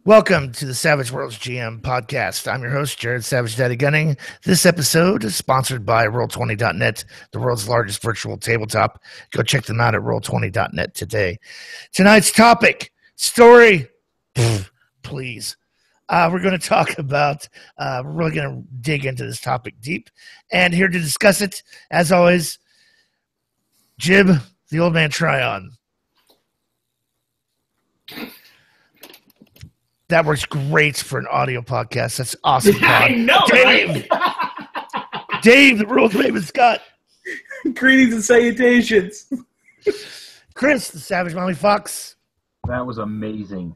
Welcome to the Savage Worlds GM podcast. I'm your host, Jared Savage Daddy Gunning. This episode is sponsored by Roll20.net, the world's largest virtual tabletop. Go check them out at Roll20.net today. Tonight's topic, story, please. We're going to talk about, we're really going to dig into this topic deep. And here to discuss it, as always, Jib, the old man Tryon. That works great for an audio podcast. That's awesome. I know, Dave, right? Dave, the rules Raven Scott. Greetings and salutations. Chris, the Savage Molly Fox. That was amazing.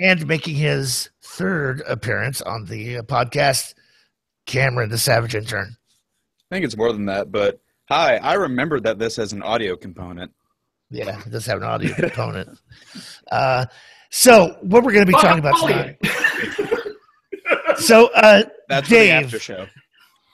And making his third appearance on the podcast, Cameron, the Savage Intern. I think it's more than that, but hi, I remembered that this has an audio component. Yeah, it does have an audio component. So what we're going to be talking about tonight. So, That's Dave, the after show.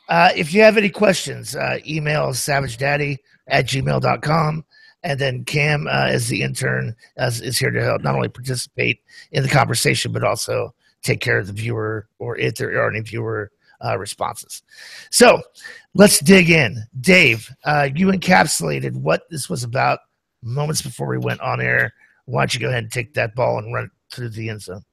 If you have any questions, email savagedaddy@gmail.com. And then Cam, as the intern, is here to help not only participate in the conversation, but also take care of the viewer or if there are any viewer responses. So let's dig in. Dave, you encapsulated what this was about moments before we went on air. Why don't you go ahead and take that ball and run it through the end zone?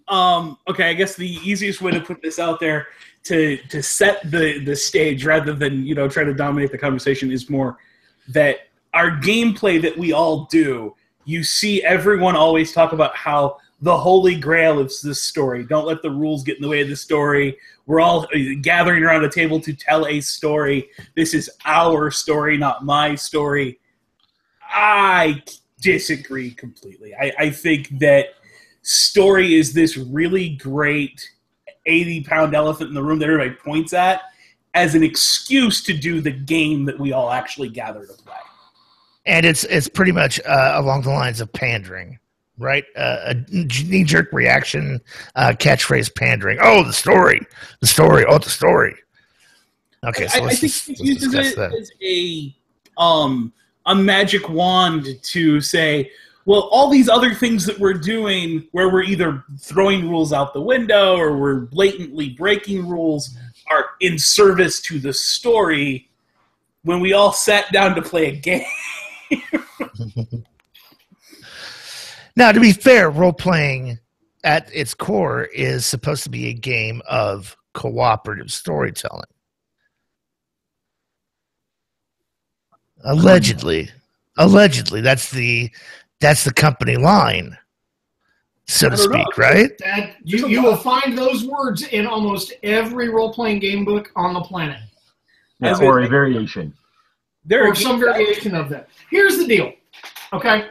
Okay, I guess the easiest way to put this out there to set the stage rather than, try to dominate the conversation is more that our gameplay that we all do, you see everyone always talk about how the holy grail is this story. Don't let the rules get in the way of the story. We're all gathering around a table to tell a story. This is our story, not my story. I disagree completely. I think that story is this really great 80-pound elephant in the room that everybody points at as an excuse to do the game that we all actually gather to play. And it's pretty much along the lines of pandering, right? A knee-jerk reaction, catchphrase pandering. Oh, the story. Oh, the story. Okay, so I think he uses it as a magic wand to say, well, all these other things that we're doing where we're either throwing rules out the window or we're blatantly breaking rules are in service to the story when we all sat down to play a game. Now, to be fair, role-playing at its core is supposed to be a game of cooperative storytelling. Allegedly, that's the company line, so to speak, right? You will find those words in almost every role-playing game book on the planet. Yeah, or a variation. Or some variation of that. Here's the deal, okay?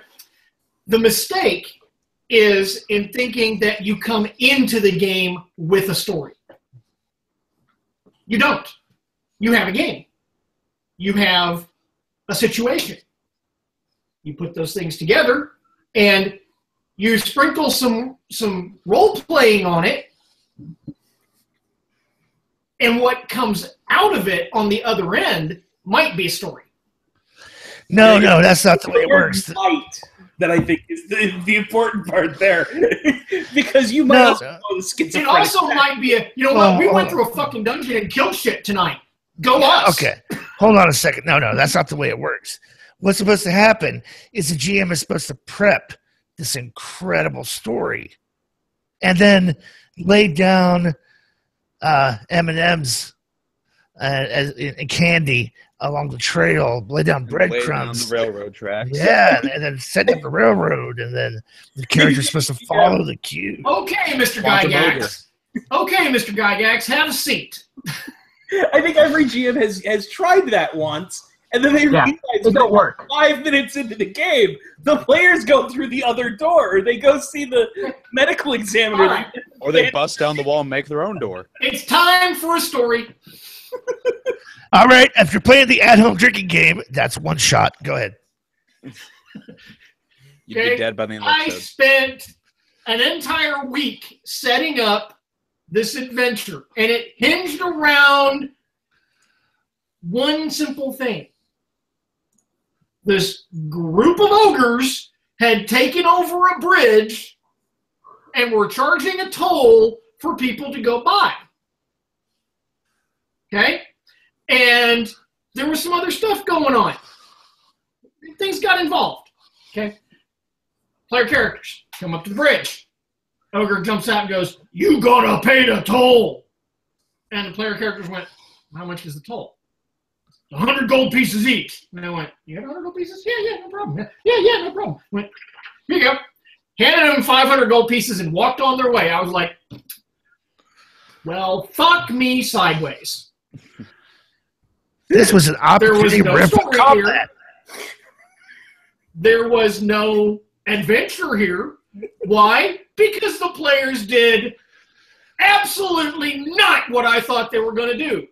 The mistake is in thinking that you come into the game with a story. You don't. You have a game. You have a situation. You put those things together, and you sprinkle some role-playing on it, and what comes out of it on the other end might be a story. No, that's not the way it works. That I think is the important part there. Because you might also know the schizophrenic. It also might be we went through a fucking dungeon and killed shit tonight. Go us. Okay, hold on a second. No, that's not the way it works. What's supposed to happen is the GM is supposed to prep this incredible story and then lay down M&Ms and candy along the trail, lay down breadcrumbs. Lay down the railroad tracks. Yeah, and then set up the railroad, and then the character's supposed to follow the cue. Okay, Mr. Gygax. Okay, Mr. Gygax, have a seat. I think every GM has tried that once, and then they realize it don't work. 5 minutes into the game, the players go through the other door, or they go see the medical examiner. Right. Or they bust down the wall and make their own door. It's time for a story. All right, if you're playing the at-home drinking game, that's one shot. Go ahead. You'd be dead by the end of the I episode. spent an entire week setting up this adventure, and it hinged around one simple thing. This group of ogres had taken over a bridge and were charging a toll for people to go by. Okay? And there was some other stuff going on. Things got involved. Okay? Player characters come up to the bridge. Ogre jumps out and goes, "You gotta pay the toll." And the player characters went, "How much is the toll?" 100 gold pieces each. And I went, "You got 100 gold pieces?" Yeah, no problem. Yeah, no problem. Went, "Here you go." Handed them 500 gold pieces and walked on their way. I was like, well, fuck me sideways. This was an opportunity there was no for combat. There was no adventure here. Why? Because the players did absolutely not what I thought they were going to do.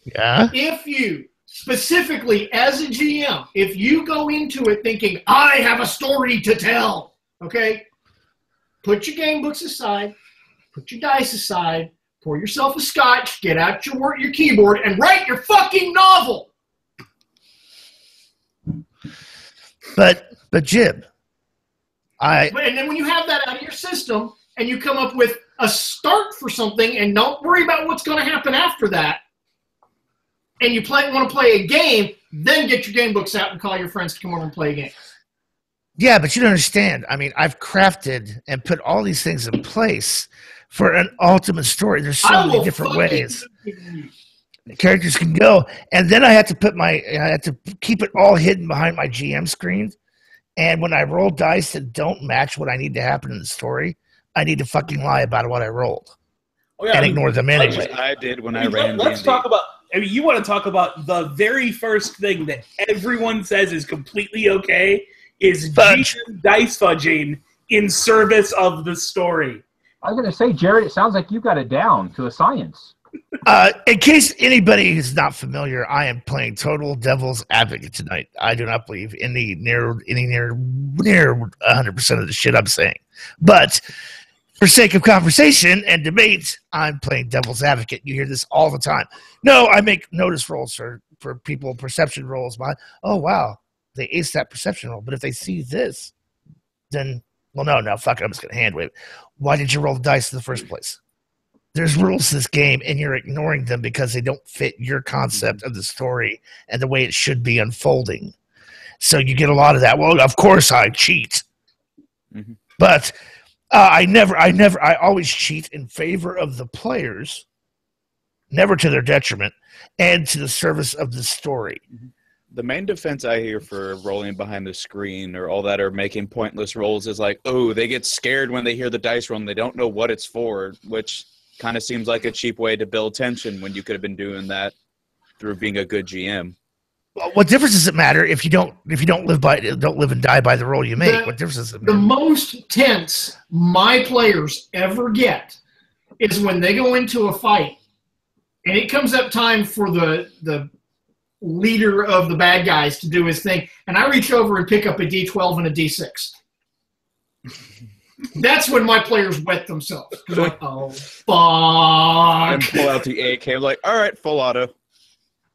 Yeah. If you, specifically as a GM, if you go into it thinking, I have a story to tell, okay, put your game books aside, put your dice aside, pour yourself a scotch, get out your keyboard, and write your fucking novel. But Jim, And then when you have that out of your system and you come up with a start for something and don't worry about what's going to happen after that, and you want to play a game, then get your game books out and call your friends to come over and play a game. yeah, but you don't understand. I mean, I've crafted and put all these things in place for an ultimate story. There's so many different ways the characters can go, and then I had to keep it all hidden behind my GM screen. And when I roll dice that don't match what I need to happen in the story, I need to fucking lie about what I rolled and ignore them anyway. I did when I ran. Let's talk about. I mean, you want to talk about the very first thing that everyone says is completely okay is GM dice fudging in service of the story. I was going to say, Jared, it sounds like you got it down to a science. In case anybody is not familiar, I am playing total devil's advocate tonight. I do not believe near 100% of the shit I'm saying. But for sake of conversation and debate, I'm playing devil's advocate. You hear this all the time. No, I make notice rolls for people, perception rolls. Oh, wow, they aced that perception roll. But if they see this, then, well, no, fuck it, I'm just going to hand wave it. Why did you roll the dice in the first place? There's rules to this game, and you're ignoring them because they don't fit your concept of the story and the way it should be unfolding. So you get a lot of that. Well, of course I cheat. Mm-hmm. But I always cheat in favor of the players, never to their detriment, and to the service of the story. The main defense I hear for rolling behind the screen or all that or making pointless rolls is like, oh, they get scared when they hear the dice roll and they don't know what it's for, which kind of seems like a cheap way to build tension when you could have been doing that through being a good GM. Well, what difference does it matter if you don't live and die by the roll you make? What difference does it make? The most tense my players ever get is when they go into a fight and it comes up time for the leader of the bad guys to do his thing, and I reach over and pick up a D12 and a D6. That's when my players wet themselves. They're like, oh, fuck. And pull out the AK. I'm like, all right, full auto.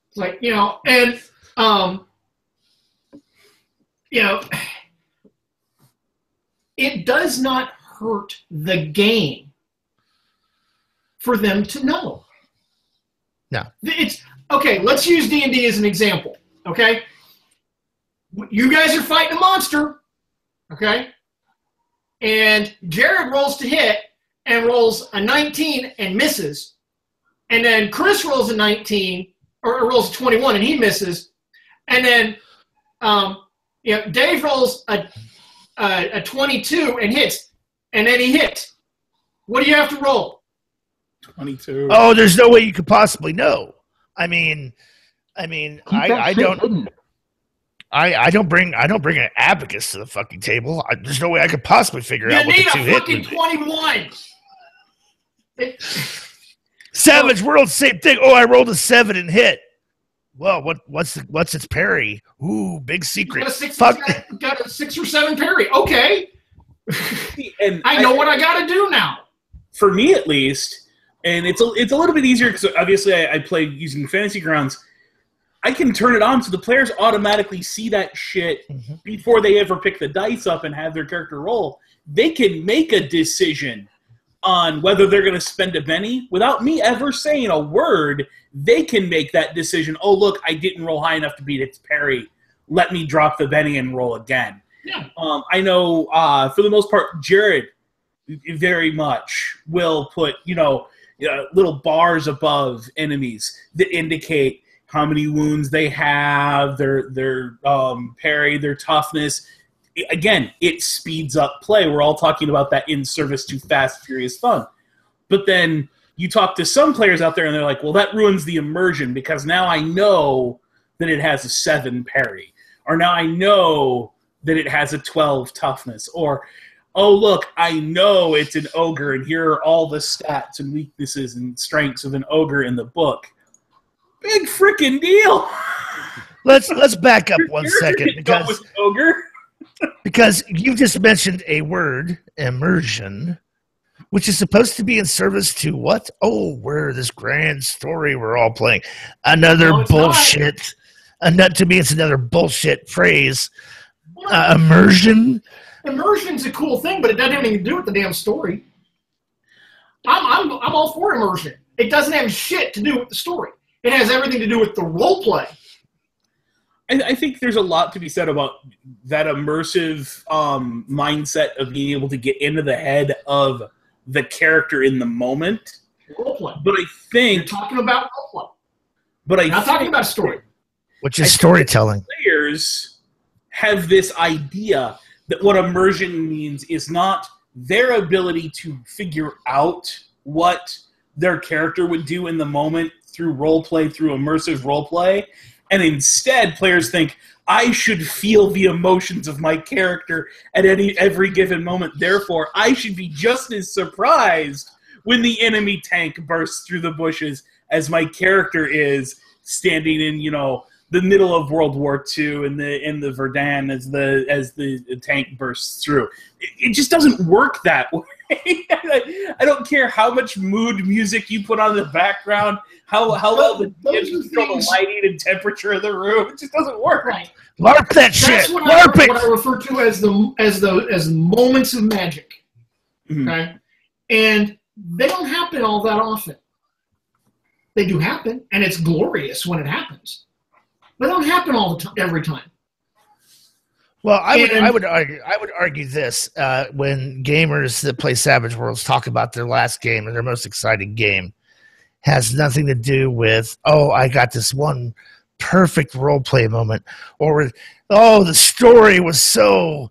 It's like, and, it does not hurt the game for them to know. No. It's, okay, let's use D&D as an example, okay? You guys are fighting a monster, okay? And Jared rolls to hit and rolls a 19 and misses. And then Chris rolls a 19 or rolls a 21 and he misses. And then Dave rolls a 22 and hits. And then he hits. What do you have to roll? 22. Oh, there's no way you could possibly know. I don't bring an abacus to the fucking table. There's no way I could possibly figure out what the two hit. You need a fucking 21. Savage World, same thing. Oh, I rolled a 7 and hit. Well, what's its parry? Ooh, big secret. Got a 6 or 7 parry. Okay. And I know what I got to do now. For me, at least, and it's a little bit easier because obviously I play using Fantasy Grounds. I can turn it on so the players automatically see that shit before they ever pick the dice up and have their character roll. They can make a decision on whether they're going to spend a penny without me ever saying a word. They can make that decision. Oh, look, I didn't roll high enough to beat its parry. Let me drop the penny and roll again. Yeah. I know for the most part, Jared very much will put, little bars above enemies that indicate how many wounds they have, their parry, their toughness. Again, it speeds up play. We're all talking about that in service to fast, furious fun. But then you talk to some players out there and they're like, well, that ruins the immersion because now I know that it has a 7 parry. Or now I know that it has a 12 toughness. Or, oh, look, I know it's an ogre and here are all the stats and weaknesses and strengths of an ogre in the book. Big freaking deal. Let's back up 1 second because you just mentioned a word, immersion, which is supposed to be in service to what? Oh, we're this grand story we're all playing. Another bullshit. To me, it's another bullshit phrase. Immersion. Immersion's a cool thing, but it doesn't have anything to do with the damn story. I'm all for immersion. It doesn't have shit to do with the story. It has everything to do with the role play. I think there's a lot to be said about that immersive mindset of being able to get into the head of the character in the moment. Role play. But I think you're talking about role play. But I'm not talking about story. Which is storytelling. Players have this idea that what immersion means is not their ability to figure out what their character would do in the moment through roleplay, through immersive roleplay, and instead players think, I should feel the emotions of my character at every given moment. Therefore, I should be just as surprised when the enemy tank bursts through the bushes as my character is standing in, the middle of World War II in the Verdun as the tank bursts through. It just doesn't work that way. I don't care how much mood music you put on the background, how well the control the lighting and temperature of the room. It just doesn't work. Right. LARP that shit. That's what I refer to as moments of magic. Mm-hmm. Okay, and they don't happen all that often. They do happen, and it's glorious when it happens. They don't happen all the time, every time. Well, I would argue this when gamers that play Savage Worlds talk about their last game or their most exciting game has nothing to do with, oh, I got this one perfect role play moment, or oh, the story was so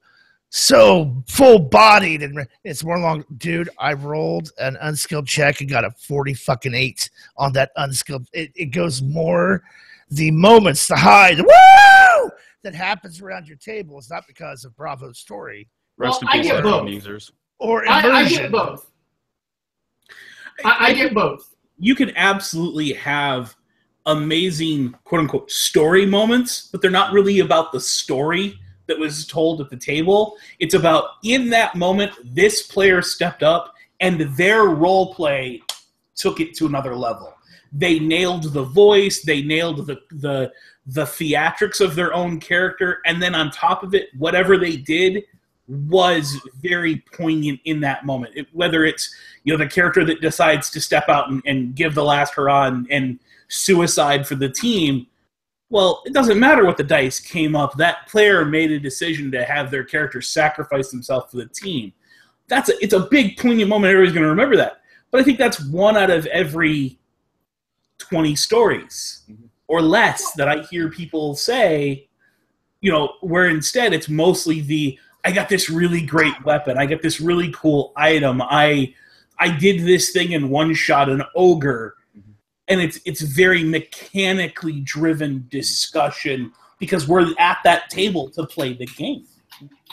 full bodied, and it's more long. Dude, I rolled an unskilled check and got a 40-8 on that unskilled. It goes more the moments, the high, the woo that happens around your table is not because of Bravo's story. Rest in I peace, get both. users. Or I get both. I get both. You can absolutely have amazing, quote-unquote, story moments, but they're not really about the story that was told at the table. It's about, in that moment, this player stepped up, and their role play took it to another level. They nailed the voice, they nailed the theatrics of their own character, and then on top of it, whatever they did was very poignant in that moment. Whether it's the character that decides to step out and give the last hurrah and suicide for the team, well, it doesn't matter what the dice came up. That player made a decision to have their character sacrifice himself for the team. It's a big poignant moment. Everybody's going to remember that. But I think that's one out of every 20 stories or less that I hear people say, where instead it's mostly I got this really great weapon. I got this really cool item. I did this thing in one shot, an ogre. And it's very mechanically driven discussion because we're at that table to play the game.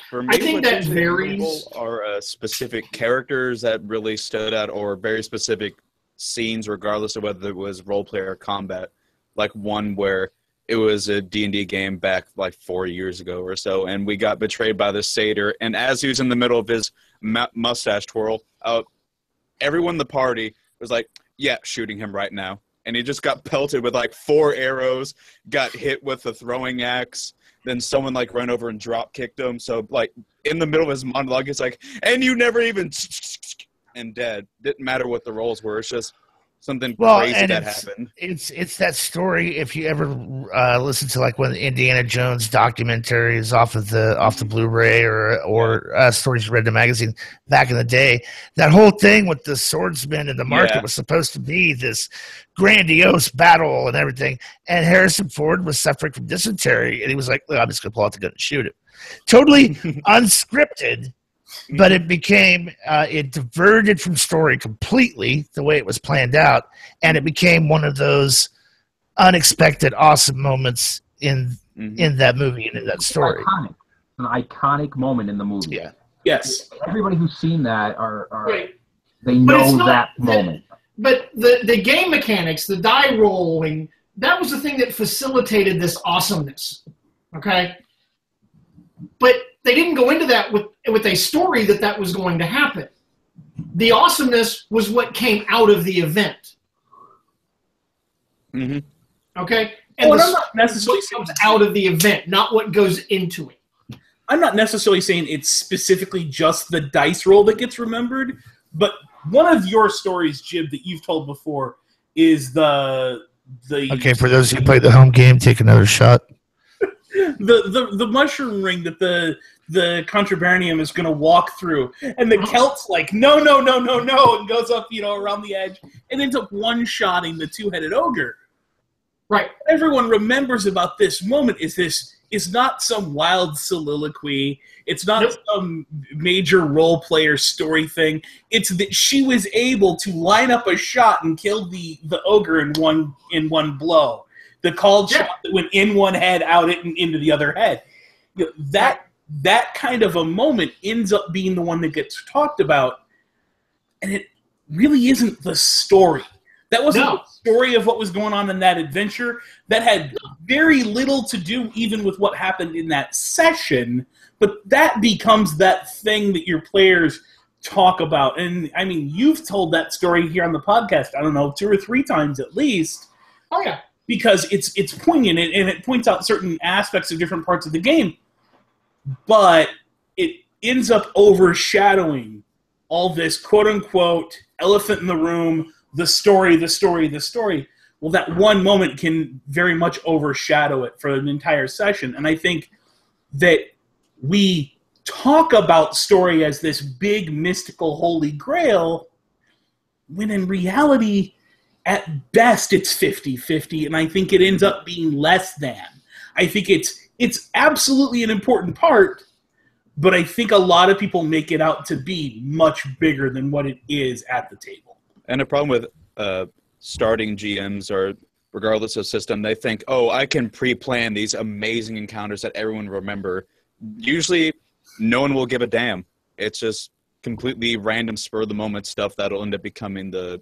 For me, I think that varies. Are specific characters that really stood out, or very specific scenes, regardless of whether it was roleplay or combat. Like one where it was a D&D game back like 4 years ago or so, and we got betrayed by the satyr. And as he was in the middle of his mustache twirl, everyone in the party was like, "Yeah, shooting him right now." and he just got pelted with like 4 arrows, got hit with the throwing axe, then someone like ran over and drop kicked him. So like in the middle of his monologue, it's like, and you never even and dead. Didn't matter what the rolls were. It's just something crazy that happened. It's that story. If you ever listen to like one of the Indiana Jones documentaries off the Blu-ray or stories you read in the magazine back in the day, that whole thing with the swordsman in the market was supposed to be this grandiose battle and everything. And Harrison Ford was suffering from dysentery, and he was like, "Look, I'm just going to pull out the gun and shoot him." Totally unscripted. But it became, it diverted from story completely the way it was planned out, and it became one of those unexpected, awesome moments in that movie and in that story. An iconic moment in the movie. Yeah. Yes. Everybody who's seen that Right. they know that moment. But the game mechanics, the die rolling, that was the thing that facilitated this awesomeness. Okay? But they didn't go into that with a story that was going to happen. The awesomeness was what came out of the event. Mm-hmm. Okay? And I'm not necessarily what comes out of the event, not what goes into it. I'm not necessarily saying it's specifically just the dice roll that gets remembered, but one of your stories, Jib, that you've told before is the Okay, for those who play the home game, take another shot. The mushroom ring that the contrabarium is going to walk through, and the Celt's like, no, and goes up, around the edge, and ends up one-shotting the 2-headed ogre. Right. What everyone remembers about this moment is not some wild soliloquy. It's not some major role player story thing. It's that she was able to line up a shot and kill the ogre in one blow. The called shot that went in one head, out into the other head. That kind of a moment ends up being the one that gets talked about, and it really isn't the story. That wasn't the story of what was going on in that adventure. That had very little to do even with what happened in that session, but that becomes that thing that your players talk about. And, I mean, you've told that story here on the podcast, I don't know, 2 or 3 times at least. Oh, yeah. Because it's poignant, and it points out certain aspects of different parts of the game, but it ends up overshadowing all this quote-unquote elephant in the room, the story. Well, that one moment can very much overshadow it for an entire session, and I think that we talk about story as this big, mystical, holy grail, when in reality, at best, it's 50-50, and I think it ends up being less than. I think it's absolutely an important part, but I think a lot of people make it out to be much bigger than what it is at the table. And the problem with starting GMs, or regardless of system, they think, I can pre-plan these amazing encounters that everyone will remember. Usually, no one will give a damn. It's just completely random, spur-of-the-moment stuff that'll end up becoming the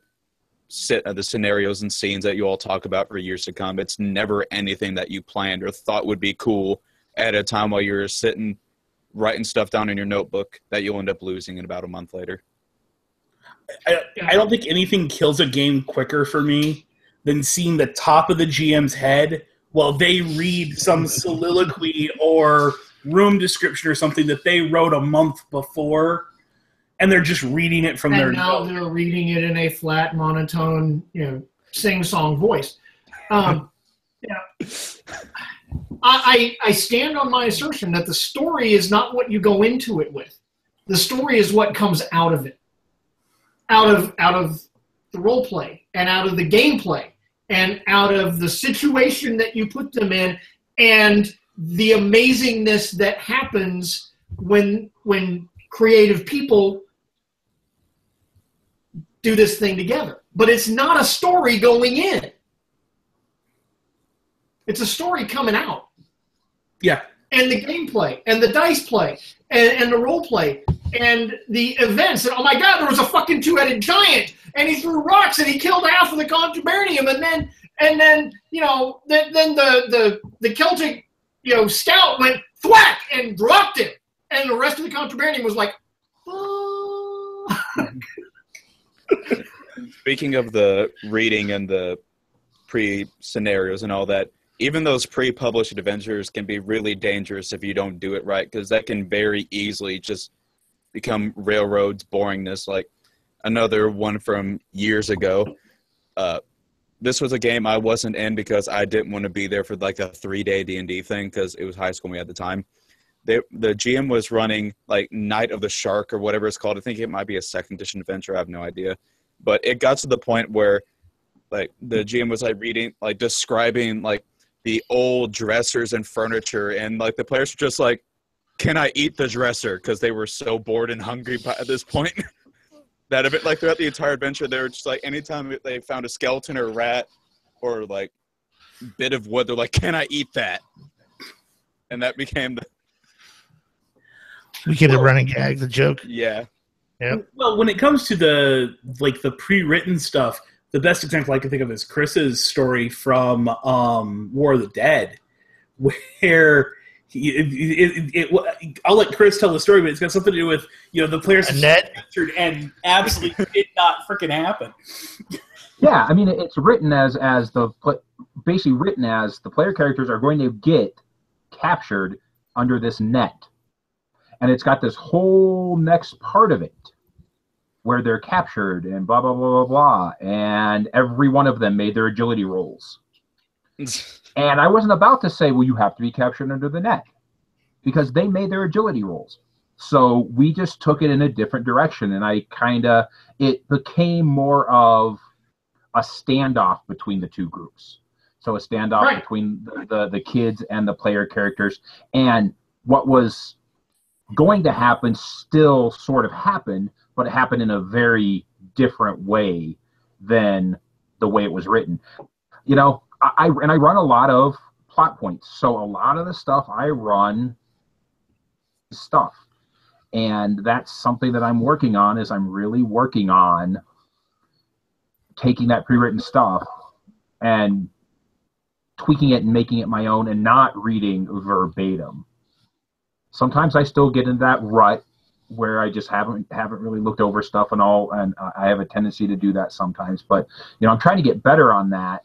scenarios and scenes that you all talk about for years to come. It's never anything that you planned or thought would be cool at a time while you're sitting writing stuff down in your notebook that you'll end up losing in about a month later. I don't think anything kills a game quicker for me than seeing the top of the GM's head while they read some soliloquy or room description or something that they wrote a month before, and they're just reading it from their now note. They're reading it in a flat, monotone, sing-song voice. I stand on my assertion that the story is not what you go into it with. The story is what comes out of it, out of the role play and out of the gameplay and out of the situation that you put them in, and the amazingness that happens when creative people do this thing together. But it's not a story going in. It's a story coming out. Yeah. And the gameplay, and the dice play, and the role play, and the events. And oh my God, there was a fucking 2-headed giant, and he threw rocks, and he killed half of the contrabarium, and then the Celtic scout went thwack and dropped him, and the rest of the contrabarium was like, oh. Speaking of the reading and the pre-scenarios and all that, even those pre-published adventures can be really dangerous if you don't do it right, because that can very easily just become Railroad's boringness. Like another one from years ago, this was a game I wasn't in because I didn't want to be there for like a 3-day D&D thing because it was high school me at the time. The GM was running like Night of the Shark or whatever it's called. I think it might be a 2nd edition adventure. I have no idea. But it got to the point where like the GM was like describing like the old dressers and furniture, and like the players were just like, "Can I eat the dresser?" Because they were so bored and hungry at this point. That a bit like throughout the entire adventure, they were just like, anytime they found a skeleton or a rat or like bit of wood, they're like, "Can I eat that?" And that became the running gag, the joke. Yeah. Yep. Well, when it comes to the pre-written stuff, the best example I can think of is Chris's story from War of the Dead, where I'll let Chris tell the story, but it's got something to do with the players captured and absolutely did not freaking happen. Yeah, I mean it's written basically written as the player characters are going to get captured under this net, and it's got this whole next part of it where they're captured and blah, blah, blah, blah, blah. And every one of them made their agility rolls. And I wasn't about to say, well, you have to be captured under the net, because they made their agility rolls. So we just took it in a different direction. And it became more of a standoff between the two groups. So a standoff between the kids and the player characters. And what was going to happen still sort of happened, but it happened in a very different way than the way it was written. I run a lot of plot points. So a lot of the stuff I run is stuff. And that's something that I'm working on, is I'm really working on taking that pre-written stuff and tweaking it and making it my own and not reading verbatim. Sometimes I still get in that rut where I just haven't really looked over stuff and all, and I have a tendency to do that sometimes. But I'm trying to get better on that.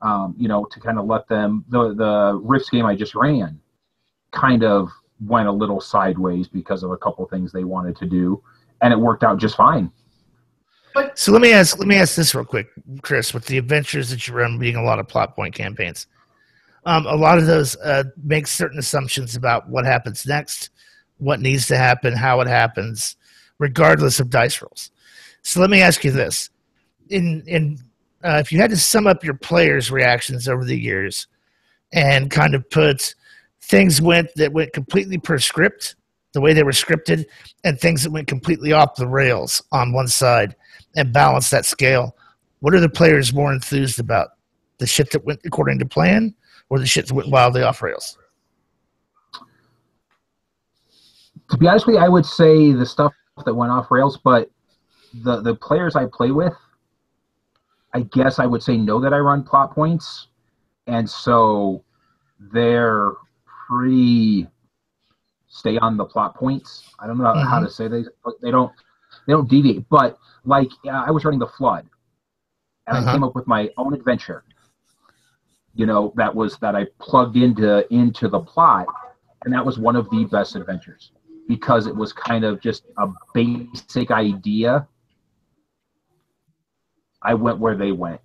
To kind of let them, the Rifts game I just ran kind of went a little sideways because of a couple things they wanted to do, and it worked out just fine. So let me ask this real quick, Chris. With the adventures that you run being a lot of plot point campaigns, a lot of those make certain assumptions about what happens next, what needs to happen, how it happens, regardless of dice rolls. So let me ask you this. If you had to sum up your players' reactions over the years and kind of put things that went completely per script, the way they were scripted, and things that went completely off the rails on one side, and balance that scale, what are the players more enthused about? The shit that went according to plan, or the shit that went wildly off rails? To be honest with you, I would say the stuff that went off rails, but the players I play with, I guess I would say know that I run plot points, and so they're pretty stay on the plot points. I don't know how to say they don't deviate. But like I was running the Flood, and I came up with my own adventure. That I plugged into the plot, and that was one of the best adventures because it was kind of just a basic idea. I went where they went,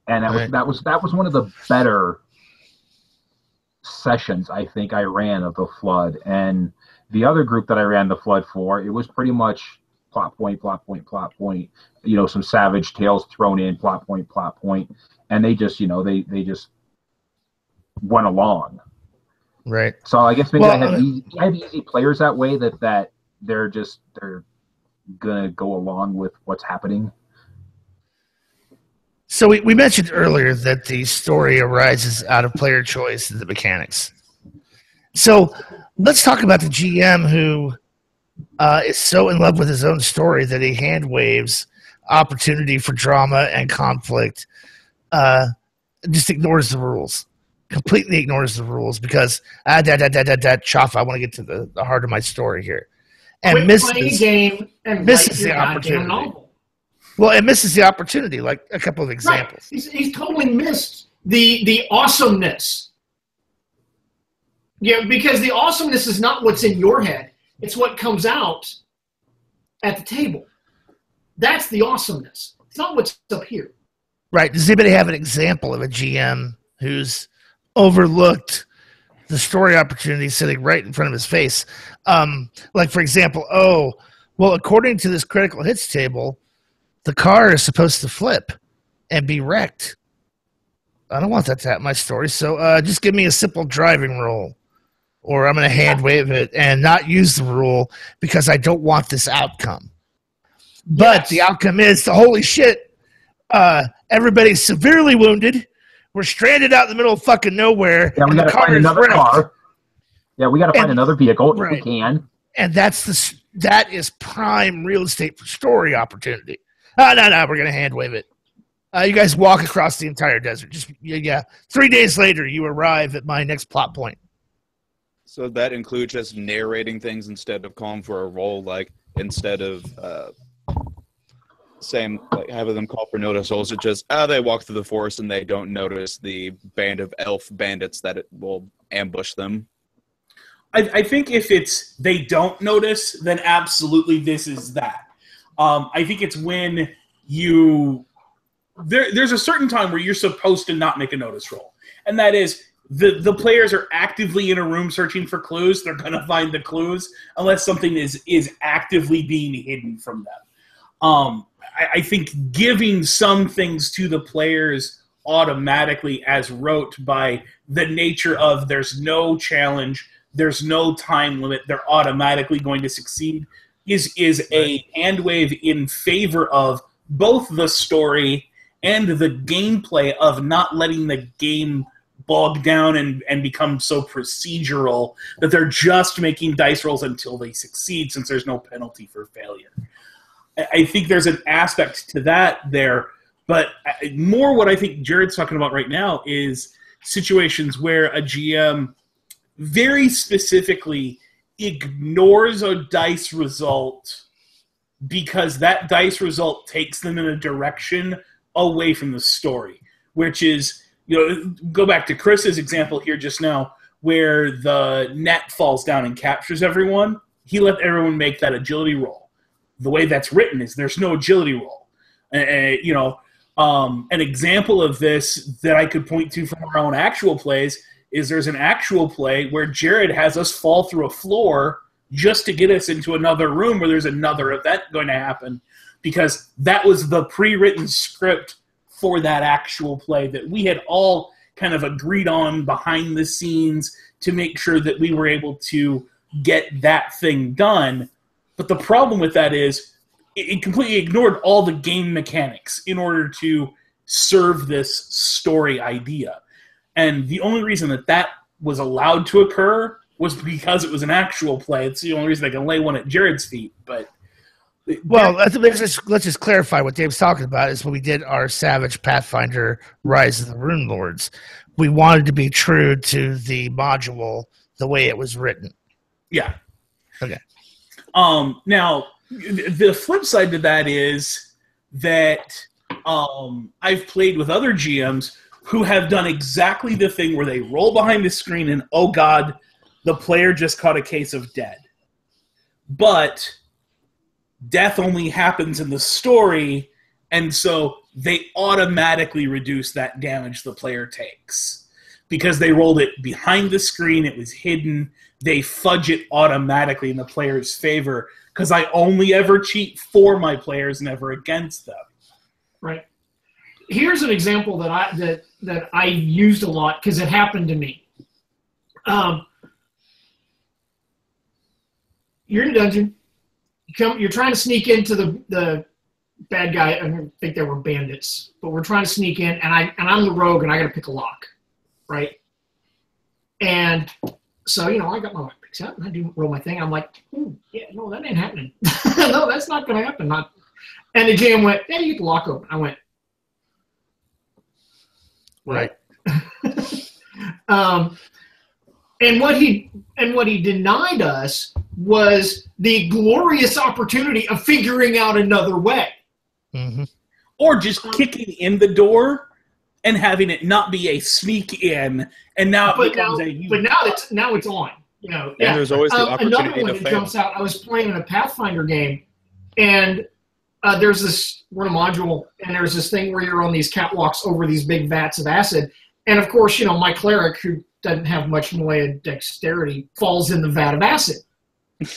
and that was one of the better sessions I think I ran of the Flood. And the other group that I ran the Flood for, it was pretty much plot point, some Savage Tales thrown in, plot point, and they just they just went along. Right. So I guess maybe I have easy players that way that they're gonna go along with what's happening. So we mentioned earlier that the story arises out of player choice and the mechanics. So let's talk about the GM who is so in love with his own story that he hand waves opportunity for drama and conflict, just ignores the rules. Completely ignores the rules because chuff, I want to get to the heart of my story here, and misses the opportunity. Well, it misses the opportunity, like a couple of examples. Right. He's totally missed the awesomeness. Yeah, because the awesomeness is not what's in your head. It's what comes out at the table. That's the awesomeness. It's not what's up here. Right. Does anybody have an example of a GM who's overlooked the story opportunity sitting right in front of his face? Like, for example, according to this critical hits table, the car is supposed to flip and be wrecked. I don't want that to happen in my story, so just give me a simple driving roll, or I'm going to hand wave it and not use the rule because I don't want this outcome. But the outcome is, holy shit, everybody's severely wounded. We're stranded out in the middle of fucking nowhere. Yeah, we got to find another car. Yeah, we got to find another vehicle if we can. And that is prime real estate for story opportunity. No, we're going to hand wave it. You guys walk across the entire desert. 3 days later, you arrive at my next plot point. So that includes just narrating things instead of calling for a roll, like instead of having them call for notice rolls. It just they walk through the forest and they don't notice the band of elf bandits that it will ambush them. I think if it's they don't notice, then absolutely this is that. I think it's when there's a certain time where you're supposed to not make a notice roll, and that is the players are actively in a room searching for clues. They're going to find the clues unless something is actively being hidden from them. I think giving some things to the players automatically as wrote by the nature of there's no challenge, there's no time limit, they're automatically going to succeed is a hand wave in favor of both the story and the gameplay of not letting the game bog down and become so procedural that they're just making dice rolls until they succeed, since there's no penalty for failure. I think there's an aspect to that there, but more what I think Jared's talking about right now is situations where a GM very specifically ignores a dice result because that dice result takes them in a direction away from the story, which is, go back to Chris's example here just now, where the net falls down and captures everyone. He let everyone make that agility roll. The way that's written is there's no agility roll. An example of this that I could point to from our own actual plays is there's an actual play where Jared has us fall through a floor just to get us into another room where there's another event going to happen, because that was the pre-written script for that actual play that we had all kind of agreed on behind the scenes to make sure that we were able to get that thing done. But the problem with that is it completely ignored all the game mechanics in order to serve this story idea. And the only reason that was allowed to occur was because it was an actual play. It's the only reason I can lay one at Jared's feet. But let's just clarify what Dave's talking about is when we did our Savage Pathfinder Rise of the Rune Lords. We wanted to be true to the module the way it was written. Yeah. Okay. Now, the flip side to that is that I've played with other GMs who have done exactly the thing where they roll behind the screen and, oh God, the player just caught a case of dead. But death only happens in the story, and so they automatically reduce that damage the player takes. Because they rolled it behind the screen, it was hidden, they fudge it automatically in the player's favor, because I only ever cheat for my players, never against them. Right. Here's an example that I used a lot because it happened to me. You're in a dungeon. You're trying to sneak into the bad guy. I don't think they were bandits, but we're trying to sneak in, and I'm the rogue, and I got to pick a lock, right? And so I got my lock picks out, and I do roll my thing. I'm like, yeah, no, that ain't happening. No, that's not going to happen. And the GM went, yeah, you get the lock open. I went, right. And what he denied us was the glorious opportunity of figuring out another way. Mm-hmm. Or just kicking in the door and having it not be a sneak in, and now it becomes now it's on. You know, And there's always the opportunity another one to that fail. jumps out. I was playing in a Pathfinder game, and there's this we're in a module, and there's this thing where you're on these catwalks over these big vats of acid, and of course, you know, my cleric, who doesn't have much in the way of dexterity, falls in the vat of acid,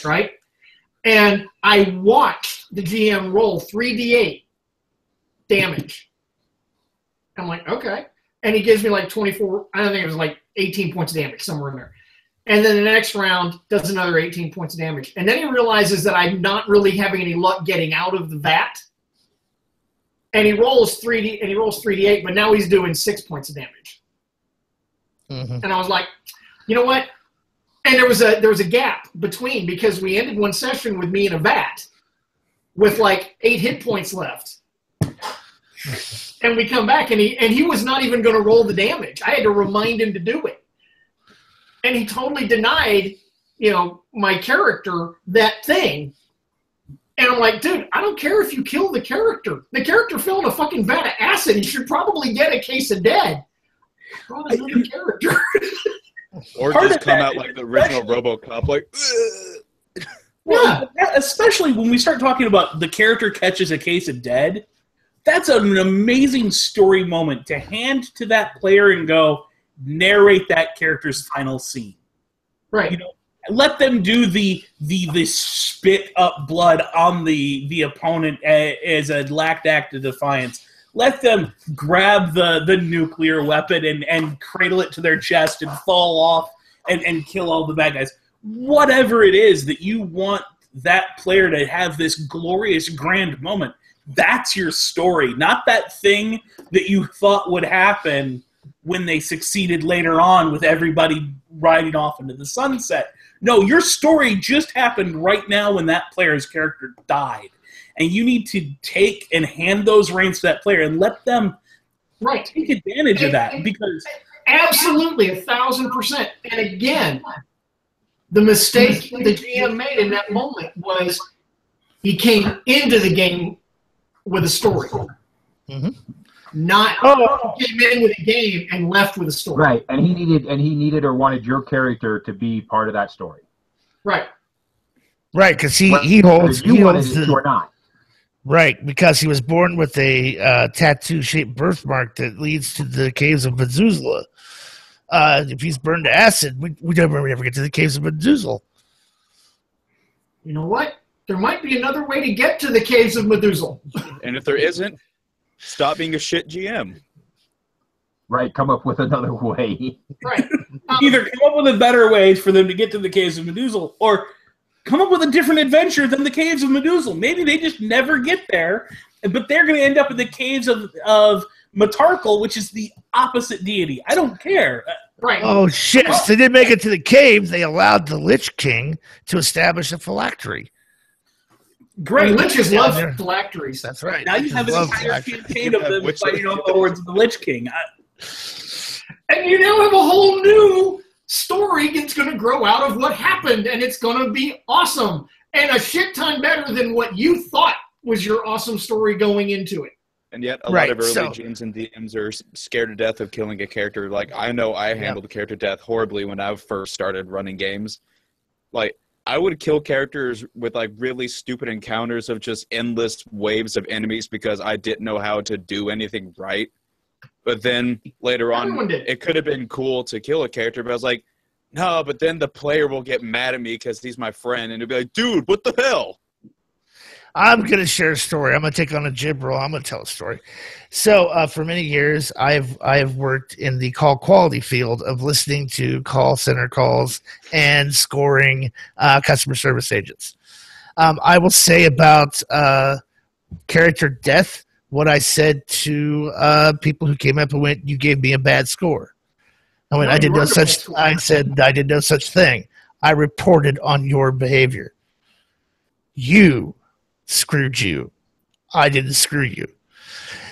right? And I watched the GM roll 3d8 damage. I'm like, okay. And he gives me like 24, I don't think it was like 18 points of damage, somewhere in there. And then the next round does another 18 points of damage. And then he realizes that I'm not really having any luck getting out of the vat. And he rolls 3d8, but now he's doing 6 points of damage. Mm-hmm. And I was like, you know what? And there was a gap between, because we ended one session with me in a vat with like 8 hit points left. And we come back, and he was not even going to roll the damage. I had to remind him to do it. And he totally denied, you know, my character that thing. And I'm like, dude, I don't care if you kill the character. The character fell in a fucking vat of acid. He should probably get a case of dead. Brought another character. Or just come out like the original RoboCop, like. Well, especially when we start talking about the character catches a case of dead. That's an amazing story moment to hand to that player and go, narrate that character's final scene. Right. You know, let them do the spit up blood on the opponent as a last act of defiance. Let them grab the nuclear weapon and cradle it to their chest and fall off and kill all the bad guys. Whatever it is that you want that player to have this glorious grand moment, that's your story, not that thing that you thought would happen when they succeeded later on with everybody riding off into the sunset. No, your story just happened right now when that player's character died. And you need to take and hand those reins to that player and let them take advantage of that. Because absolutely, 1,000%. And again, the mistake the GM made in that moment was he came into the game with a story. Mm-hmm. Not came in with a game and left with a story. Right, and he needed or wanted your character to be part of that story. Right. Right, because he holds it or not. Right, because he was born with a tattoo-shaped birthmark that leads to the caves of Methuselah. If he's burned to acid, we never get to the caves of Methuselah. You know what? There might be another way to get to the caves of Methuselah. And if there isn't, stop being a shit GM. Right, come up with another way. Right. Either come up with a better way for them to get to the caves of Methuselah, or come up with a different adventure than the caves of Methuselah. Maybe they just never get there, but they're going to end up in the caves of Matarkal, which is the opposite deity. I don't care. Right. Oh, shit. So they didn't make it to the caves. They allowed the Lich King to establish a phylactery. Great. Liches love phylacteries. That's right. Now you have an entire campaign of them fighting off the hordes of the Lich King. And you now have a whole new story that's going to grow out of what happened, and it's going to be awesome. And a shit ton better than what you thought was your awesome story going into it. And yet a lot of early GMs and DMs are scared to death of killing a character. Like, I know I handled character death horribly when I first started running games. Like, I would kill characters with, like, really stupid encounters of just endless waves of enemies because I didn't know how to do anything right. But then later on, it could have been cool to kill a character, but I was like, no, but then the player will get mad at me because he's my friend, and he'll be like, dude, what the hell? I'm going to share a story. I'm going to take on a jib roll. I'm going to tell a story. So for many years, I've worked in the call quality field of listening to call center calls and scoring customer service agents. I will say about character death what I said to people who came up and went, "You gave me a bad score." I went, "I did no such." I said, "I did no such thing. I reported on your behavior. You screwed you. I didn't screw you."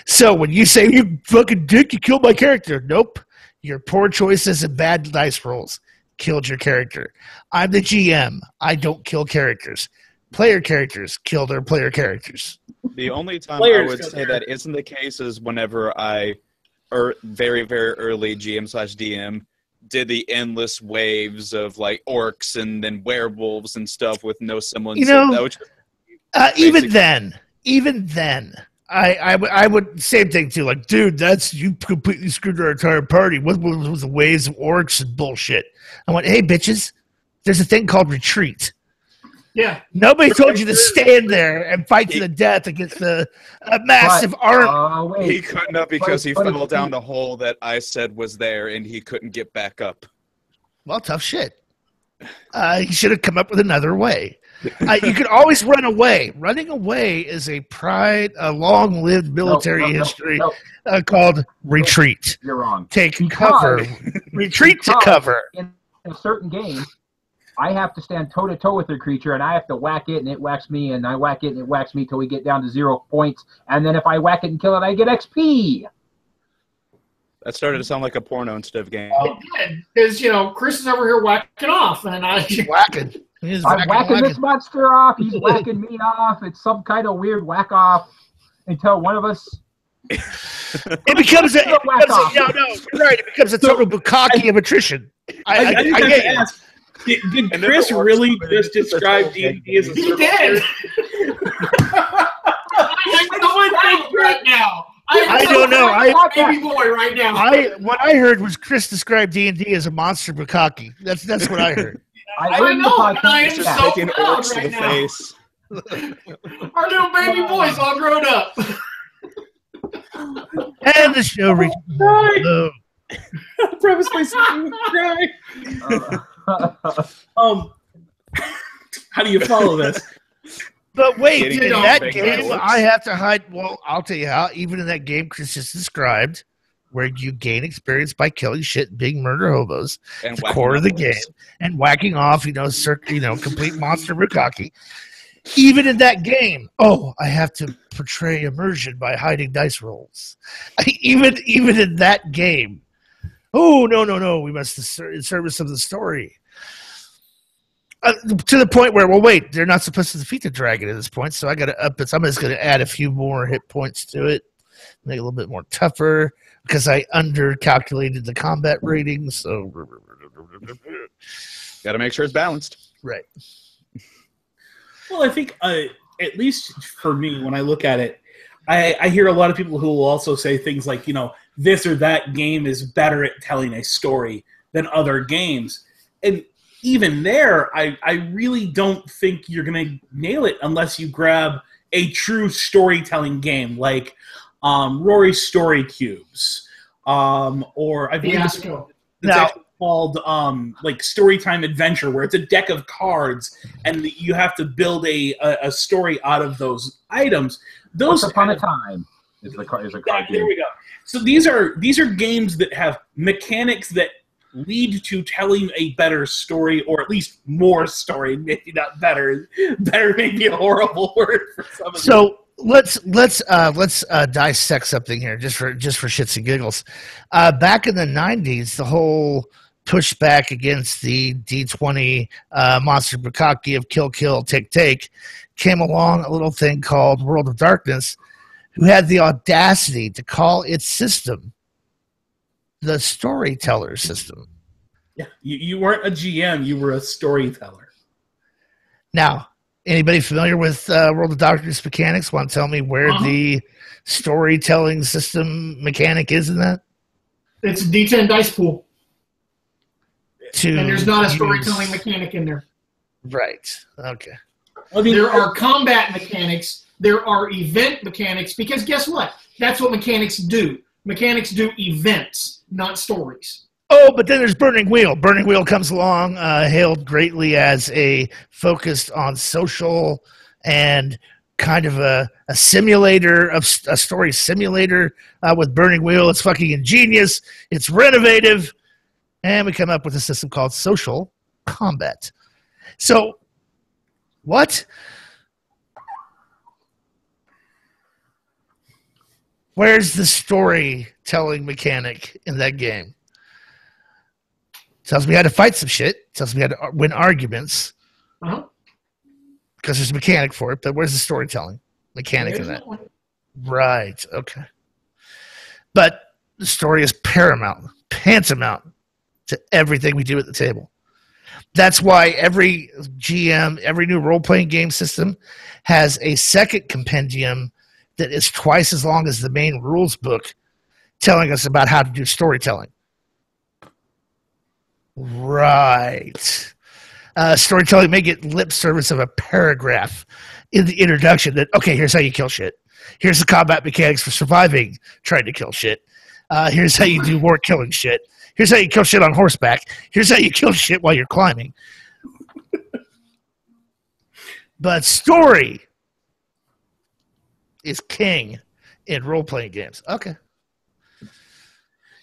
So when you say, "You fucking dick, you killed my character," nope. Your poor choices and bad dice rolls killed your character. I'm the GM. I don't kill characters. player characters kill their player characters. The only time Players I would go say there. that isn't the case is whenever I, or very, very early GM/DM, did the endless waves of like orcs and then werewolves and stuff with no semblance. You know, that was just even then, I would same thing too. Like, dude, you completely screwed our entire party. What was the waves of orcs and bullshit? I went, hey, bitches, there's a thing called retreat. Yeah. Nobody told you to stand there and fight to the death against a massive army. He couldn't have because he fell down the hole that I said was there and he couldn't get back up. Well, tough shit. He should have come up with another way. You could always run away. Running away is a long-lived military history called retreat. You're wrong. Take cover. Retreat to cover. In a certain game, I have to stand toe-to-toe with the creature, and I have to whack it, and it whacks me, and I whack it, and it whacks me till we get down to 0 points. And then if I whack it and kill it, I get XP. That started to sound like a porno instead of a game. It did, because, Chris is over here whacking off, and Whacking. I'm whacking this monster off. He's whacking me off. It's some kind of weird whack off until one of us. It becomes a you're right. It becomes a total bukkake of attrition. I get you. Ask, did Chris really just describe D&D as a He did. I'm going right now. I don't know. Baby boy right now. What I heard was Chris described D&D as a monster bukkake. That's what I heard. I know, and I am Just so taking proud orcs right to the now. face. Our little baby boy's all grown up. And the show reached low. Preface by saying how do you follow this? But wait, Getting in in that big game, orcs. I have to hide. Well, I'll tell you how. Even in that game Chris just described, where you gain experience by killing shit, being murder hobos, And the whacking core of the orcs. game, and whacking off, complete monster bukkake. Even in that game, I have to portray immersion by hiding dice rolls. Even in that game, no, we must in service of the story. To the point where, wait, they're not supposed to defeat the dragon at this point, so I got to up it. So I'm just going to add a few more hit points to it, make it a little bit more tougher because I undercalculated the combat rating. So, Got to make sure it's balanced. right. Well, I think at least for me, when I look at it, I hear a lot of people who will also say things like, this or that game is better at telling a story than other games. And even there, I really don't think you're going to nail it unless you grab a true storytelling game like Rory's Story Cubes. Or I believe it's actually called like Storytime Adventure, where it's a deck of cards and you have to build a story out of those items. Once Upon a Time is a card There game. we go. So these are games that have mechanics that lead to telling a better story, or at least more story. Maybe not better. Better may be a horrible word for some of them. So let's dissect something here, just for shits and giggles. Back in the 90s, the whole pushback against the D20 monster bukkake of kill, take came along a little thing called World of Darkness, who had the audacity to call its system the storyteller system. Yeah, you weren't a GM, you were a storyteller. Now, anybody familiar with World of Darkness mechanics? Want to tell me where the storytelling system mechanic is in that? It's a D10 dice pool, And there's not a storytelling mechanic in there. Right. Okay. I mean, There are combat mechanics. There are event mechanics, because guess what? That's what mechanics do. Mechanics do events, not stories. Oh, but then there's Burning Wheel. Burning Wheel comes along, hailed greatly as a focused on social and kind of a simulator, a story simulator with Burning Wheel. It's fucking ingenious. It's renovative. And we come up with a system called social combat. So, what? Where's the storytelling mechanic in that game? Tells me how to fight some shit. Tells me how to win arguments. Uh-huh. because there's a mechanic for it, but where's the storytelling mechanic in that? Right. Okay. But the story is paramount, tantamount to everything we do at the table. That's why every GM, every new role-playing game system has a second compendium that is twice as long as the main rules book telling us about how to do storytelling. Right. Storytelling may get lip service of a paragraph in the introduction that, okay, here's how you kill shit. Here's the combat mechanics for surviving trying to kill shit. Here's how you do more killing shit. Here's how you kill shit on horseback. Here's how you kill shit while you're climbing. But story is king in role-playing games. Okay.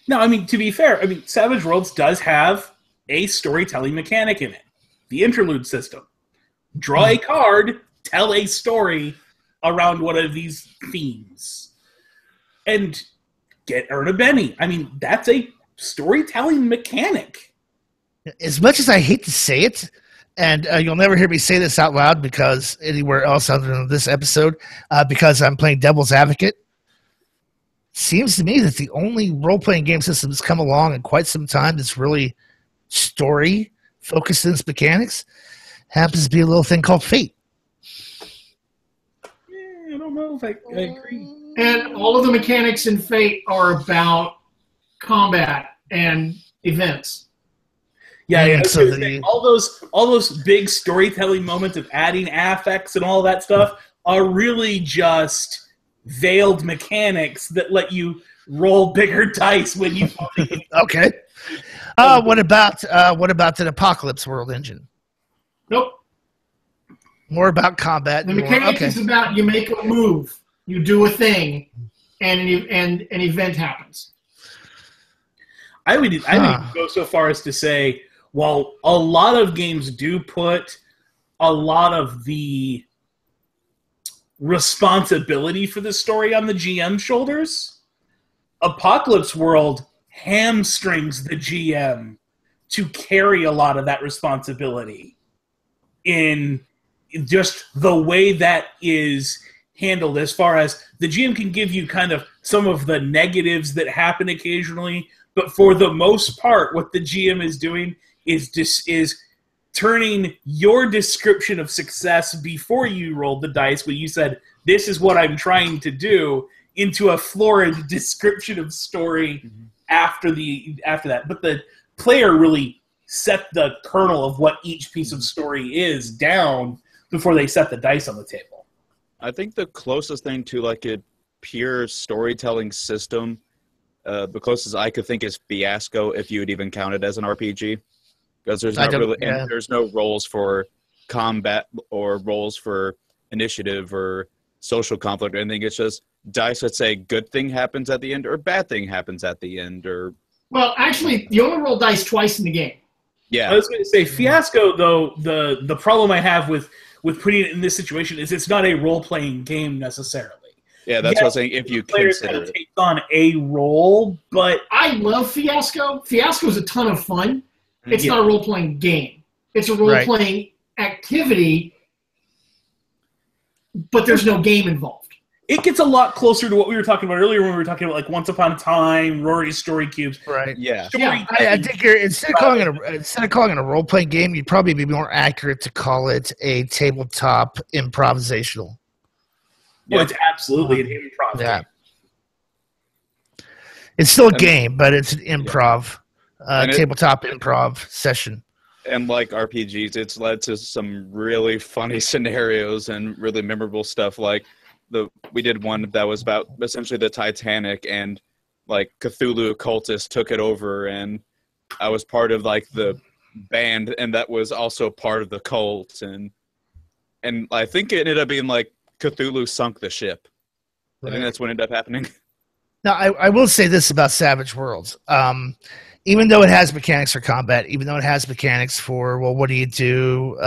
No, I mean, to be fair, I mean, Savage Worlds does have a storytelling mechanic in it. The interlude system. Draw a card, tell a story around one of these themes. And earn a Benny. I mean, that's a storytelling mechanic. As much as I hate to say it, and you'll never hear me say this out loud because anywhere else other than this episode, because I'm playing devil's advocate, seems to me that the only role-playing game system that's come along in quite some time that's really story-focused in its mechanics happens to be a little thing called Fate. Yeah, I don't know if I agree. And all of the mechanics in Fate are about combat and events. Yeah. So all those big storytelling moments of adding affects and all that stuff are really just veiled mechanics that let you roll bigger dice when you. Okay. What about the Apocalypse World engine? Nope. More about combat. The mechanic is about you make a move, you do a thing, and an event happens. I would go so far as to say, while a lot of games do put a lot of the responsibility for the story on the GM's shoulders, Apocalypse World hamstrings the GM to carry a lot of that responsibility in just the way that is handled, as far as the GM can give you kind of some of the negatives that happen occasionally, but for the most part, what the GM is doing is turning your description of success before you rolled the dice, when you said, this is what I'm trying to do, into a florid description of story after that. But the player really set the kernel of what each piece of story is down before they set the dice on the table. I think the closest thing to like a pure storytelling system, the closest I could think is Fiasco, if you would even count it as an RPG, because there's not really, and there's no roles for combat or roles for initiative or social conflict or anything. It's just dice that say good thing happens at the end or bad thing happens at the end. Or well, actually, you only roll dice twice in the game. Yeah, I was going to say Fiasco, though. The problem I have with putting it in this situation is it's not a role playing game necessarily. Yeah, that's what I'm saying. If you players consider kind of take on a role, but I love Fiasco. Fiasco is a ton of fun. It's not a role playing game. It's a role playing activity, but there's no game involved. It gets a lot closer to what we were talking about earlier when we were talking about like Once Upon a Time, Rory's Story Cubes. Right. Yeah. I think instead of calling it a role playing game, you'd probably be more accurate to call it a tabletop improvisational. Well, it's absolutely an improv game. It's still a game, but it's an improv, tabletop improv session. And like RPGs, it's led to some really funny scenarios and really memorable stuff. Like we did one that was about essentially the Titanic, and like Cthulhu occultists took it over, and I was part of like the band, and that was also part of the cult, and I think it ended up being like Cthulhu sunk the ship. I think that's what ended up happening. Now, I will say this about Savage Worlds. Even though it has mechanics for combat, even though it has mechanics for, well, what do you do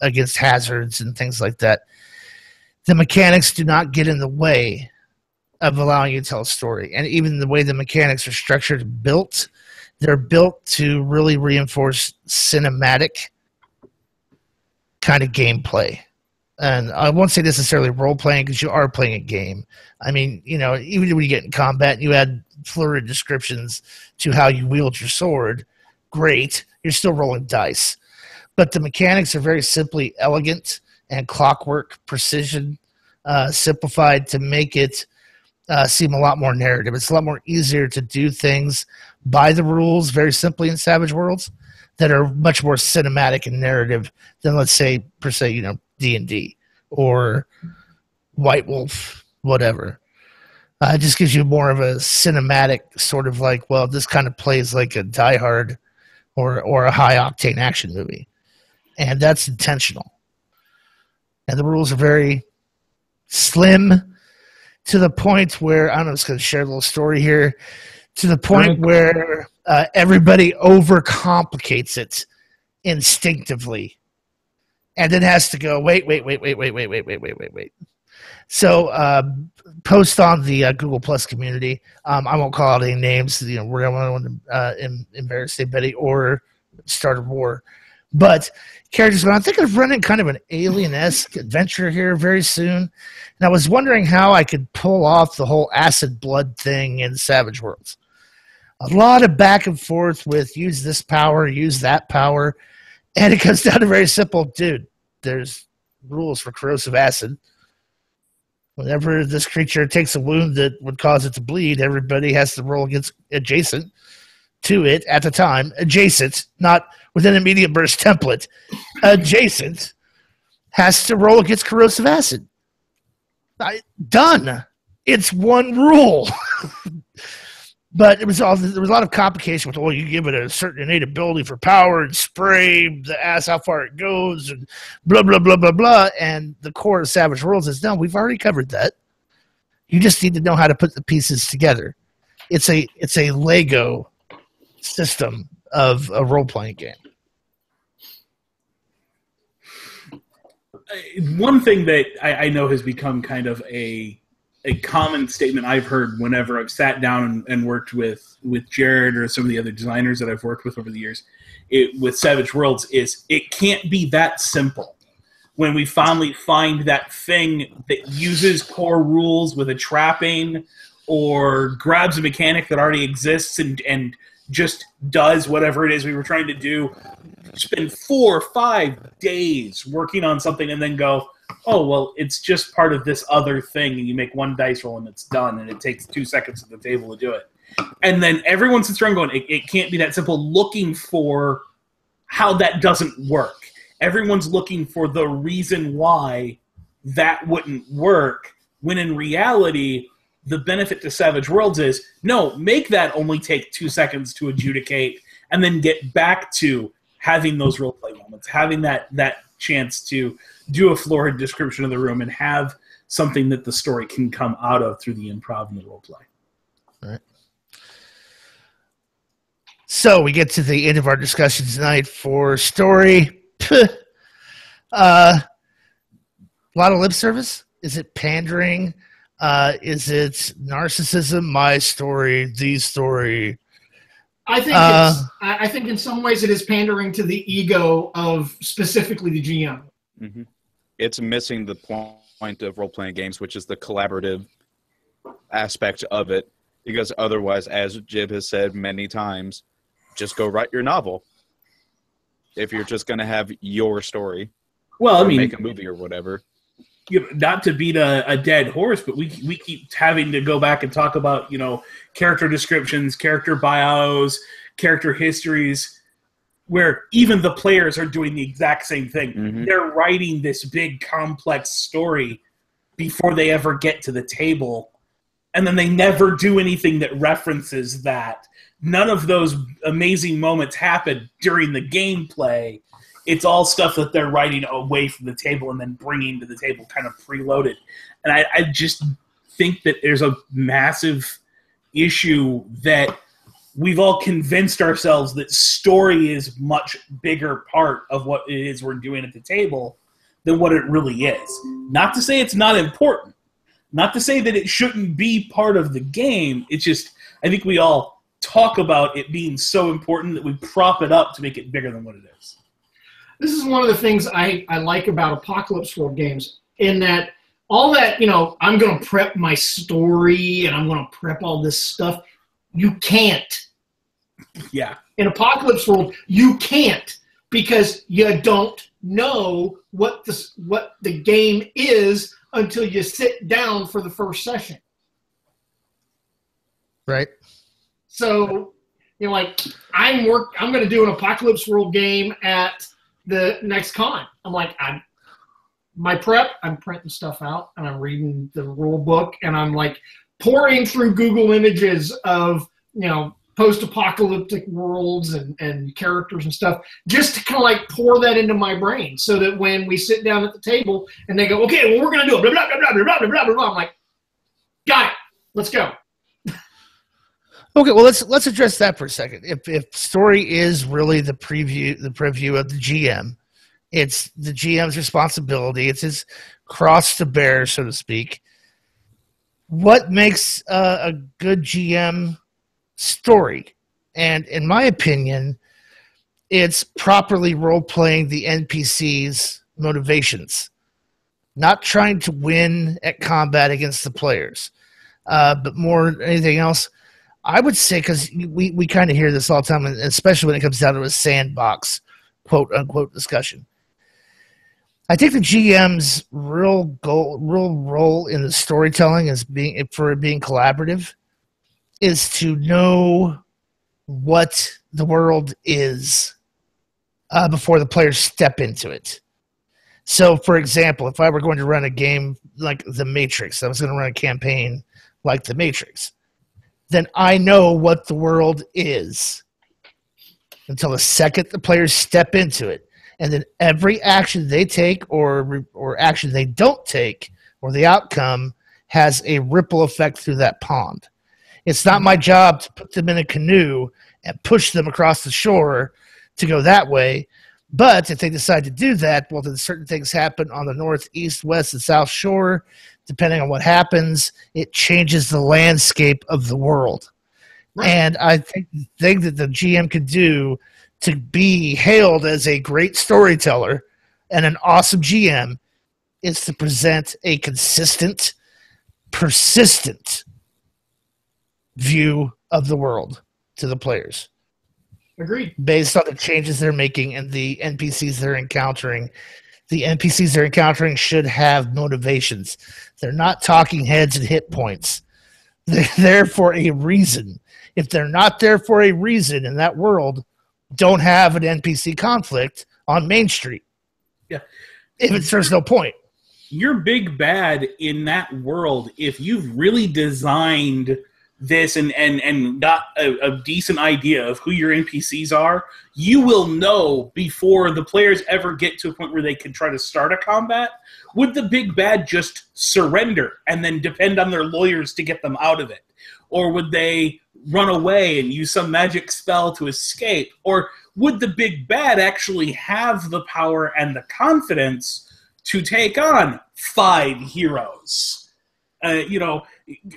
against hazards and things like that, the mechanics do not get in the way of allowing you to tell a story. And even the way the mechanics are structured and built, they're built to really reinforce cinematic kind of gameplay. and I won't say necessarily role-playing because you are playing a game. I mean, even when you get in combat and you add fluid descriptions to how you wield your sword, great, you're still rolling dice. But the mechanics are very simply elegant and clockwork precision, simplified to make it seem a lot more narrative. It's a lot more easier to do things by the rules very simply in Savage Worlds that are much more cinematic and narrative than, let's say, per se, D&D or White Wolf, whatever. It just gives you more of a cinematic sort of like, well, this kind of plays like a Die Hard or a high-octane action movie. And that's intentional. And the rules are very slim to the point where, I'm just going to share a little story here, to the point where everybody overcomplicates it instinctively. And then has to go, wait. So post on the Google Plus community. I won't call out any names. We're going to want to embarrass anybody or start a war. But characters going, I think I'm running kind of an alien-esque adventure here very soon. And I was wondering how I could pull off the whole acid blood thing in Savage Worlds. A lot of back and forth with use this power, use that power. And it comes down to very simple, dude, there's rules for corrosive acid. Whenever this creature takes a wound that would cause it to bleed, everybody has to roll against adjacent to it at the time. Adjacent, not with an immediate burst template. Adjacent has to roll against corrosive acid. Done. It's one rule. But there was a lot of complication with, you give it a certain innate ability for power and spray the ass how far it goes and blah, blah, blah, blah, blah. And the core of Savage Worlds is, no, we've already covered that. You just need to know how to put the pieces together. It's a Lego system of a role-playing game. One thing that I know has become kind of a common statement I've heard whenever I've sat down and worked with Jared or some of the other designers that I've worked with over the years with Savage Worlds is it can't be that simple. When we finally find that thing that uses core rules with a trapping or grabs a mechanic that already exists and just does whatever it is we were trying to do, spend 4 or 5 days working on something and then go, oh, well, it's just part of this other thing, and you make one dice roll and it's done, and it takes 2 seconds at the table to do it. And then everyone sits around going, it can't be that simple, looking for how that doesn't work. Everyone's looking for the reason why that wouldn't work, when in reality, the benefit to Savage Worlds is, no, make that only take 2 seconds to adjudicate, and then get back to having those role-play moments, having that chance to do a florid description of the room and have something that the story can come out of through the improv and the role play. All right. So we get to the end of our discussion tonight for story. A lot of lip service. Is it pandering? Is it narcissism? My story, the story. I think in some ways it is pandering to the ego of specifically the GM. Mm-hmm. It's missing the point of role-playing games, which is the collaborative aspect of it, because otherwise, as Jib has said many times, just go write your novel. If you're just going to have your story, make a movie or whatever. Not to beat a dead horse, but we keep having to go back and talk about, character descriptions, character bios, character histories, where even the players are doing the exact same thing. Mm-hmm. They're writing this big, complex story before they ever get to the table, and then they never do anything that references that. None of those amazing moments happen during the gameplay. It's all stuff that they're writing away from the table and then bringing to the table kind of preloaded. And I just think that there's a massive issue that we've all convinced ourselves that story is much bigger part of what it is we're doing at the table than what it really is. Not to say it's not important. Not to say that it shouldn't be part of the game. It's just, I think we all talk about it being so important that we prop it up to make it bigger than what it is. this is one of the things I like about Apocalypse World games, in that all that, I'm going to prep my story and I'm going to prep all this stuff. You can't. Yeah. In Apocalypse World, you can't, because you don't know what the game is until you sit down for the first session. Right. So, I'm going to do an Apocalypse World game at the next con. I'm like, I'm printing stuff out and I'm reading the rule book and I'm like pouring through Google images of, post-apocalyptic worlds and characters and stuff, just to kind of like pour that into my brain, so that when we sit down at the table and they go, okay, well, we're going to do it, blah, blah, blah, blah, blah, blah, blah, blah, I'm like, got it, let's go. Okay, well, let's address that for a second. If story is really the preview of the GM, it's the GM's responsibility. It's his cross to bear, so to speak. What makes a good GM story? And in my opinion, it's properly role-playing the NPC's motivations, not trying to win at combat against the players, but more than anything else, I would say, because we kind of hear this all the time, and especially when it comes down to a sandbox, quote-unquote, discussion. I think the GM's real role in the storytelling is being collaborative, is to know what the world is before the players step into it. So, for example, if I were going to run a game like The Matrix, I was going to run a campaign like The Matrix, then I know what the world is until the second the players step into it. And then every action they take or action they don't take, or the outcome, has a ripple effect through that pond. It's not my job to put them in a canoe and push them across the shore to go that way. But if they decide to do that, well, then certain things happen on the north, east, west, and south shore. Depending on what happens, it changes the landscape of the world. Right. And I think the thing that the GM can do to be hailed as a great storyteller and an awesome GM is to present a consistent, persistent view of the world to the players. Agreed. Based on the changes they're making and the NPCs they're encountering. The NPCs they're encountering should have motivations. They're not talking heads and hit points. They're there for a reason. If they're not there for a reason in that world, don't have an NPC conflict on Main Street. Yeah. If it serves no point. Your big bad in that world, if you've really designed this and got a decent idea of who your NPCs are, you will know before the players ever get to a point where they can try to start a combat. Would the big bad just surrender and then depend on their lawyers to get them out of it? Or would they run away and use some magic spell to escape? Or would the big bad actually have the power and the confidence to take on 5 heroes?